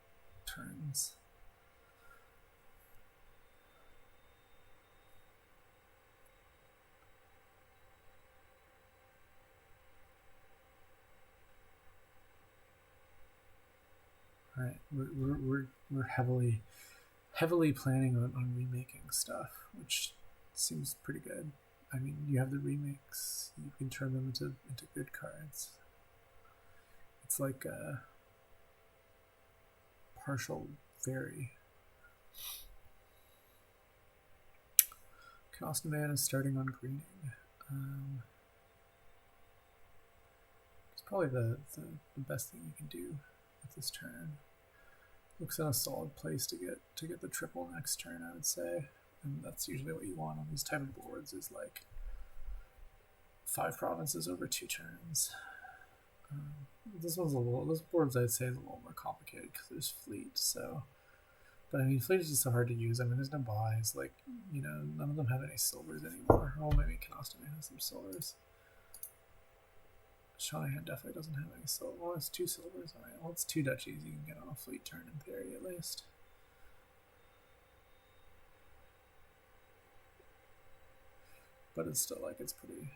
turns. Right, we're heavily planning on remaking stuff, which seems pretty good. I mean, you have the remakes, you can turn them into good cards. It's like a partial fairy. Castellan is starting on greening. It's probably the best thing you can do with this turn. Looks in a solid place to get the triple next turn, I would say, and that's usually what you want on these type of boards, is like 5 provinces over 2 turns. This board's I'd say is a little more complicated because there's fleet. So, but I mean, fleet is just so hard to use. I mean, there's no buys. Like, you know, none of them have any silvers anymore. Oh, maybe Castellan has some silvers. Shanahan definitely doesn't have any silver. Well, it's 2 silvers. All right, well, it's 2 duchies. You can get on a fleet turn in theory, at least. But it's still like it's pretty.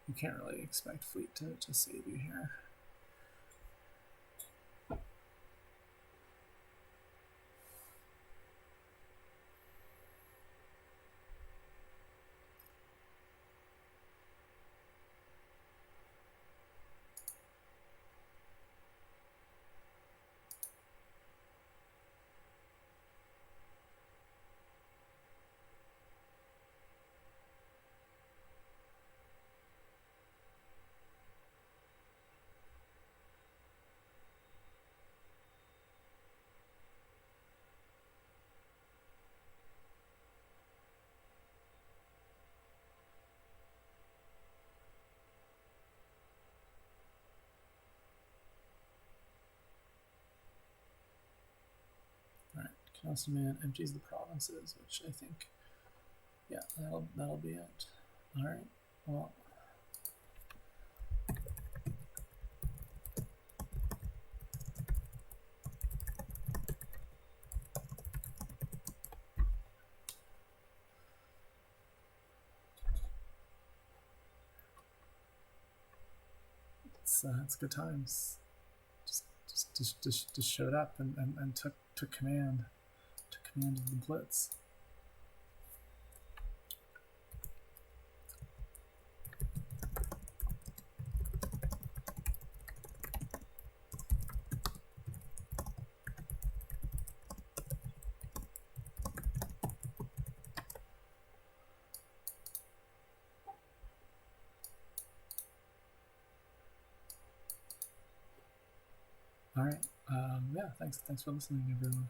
You can't really expect fleet to save you here. Councilman empties the provinces, which I think, yeah, that'll be it. All right. Well, it's good times. Just showed up and took command of the Blitz. All right. Yeah. Thanks for listening, everyone.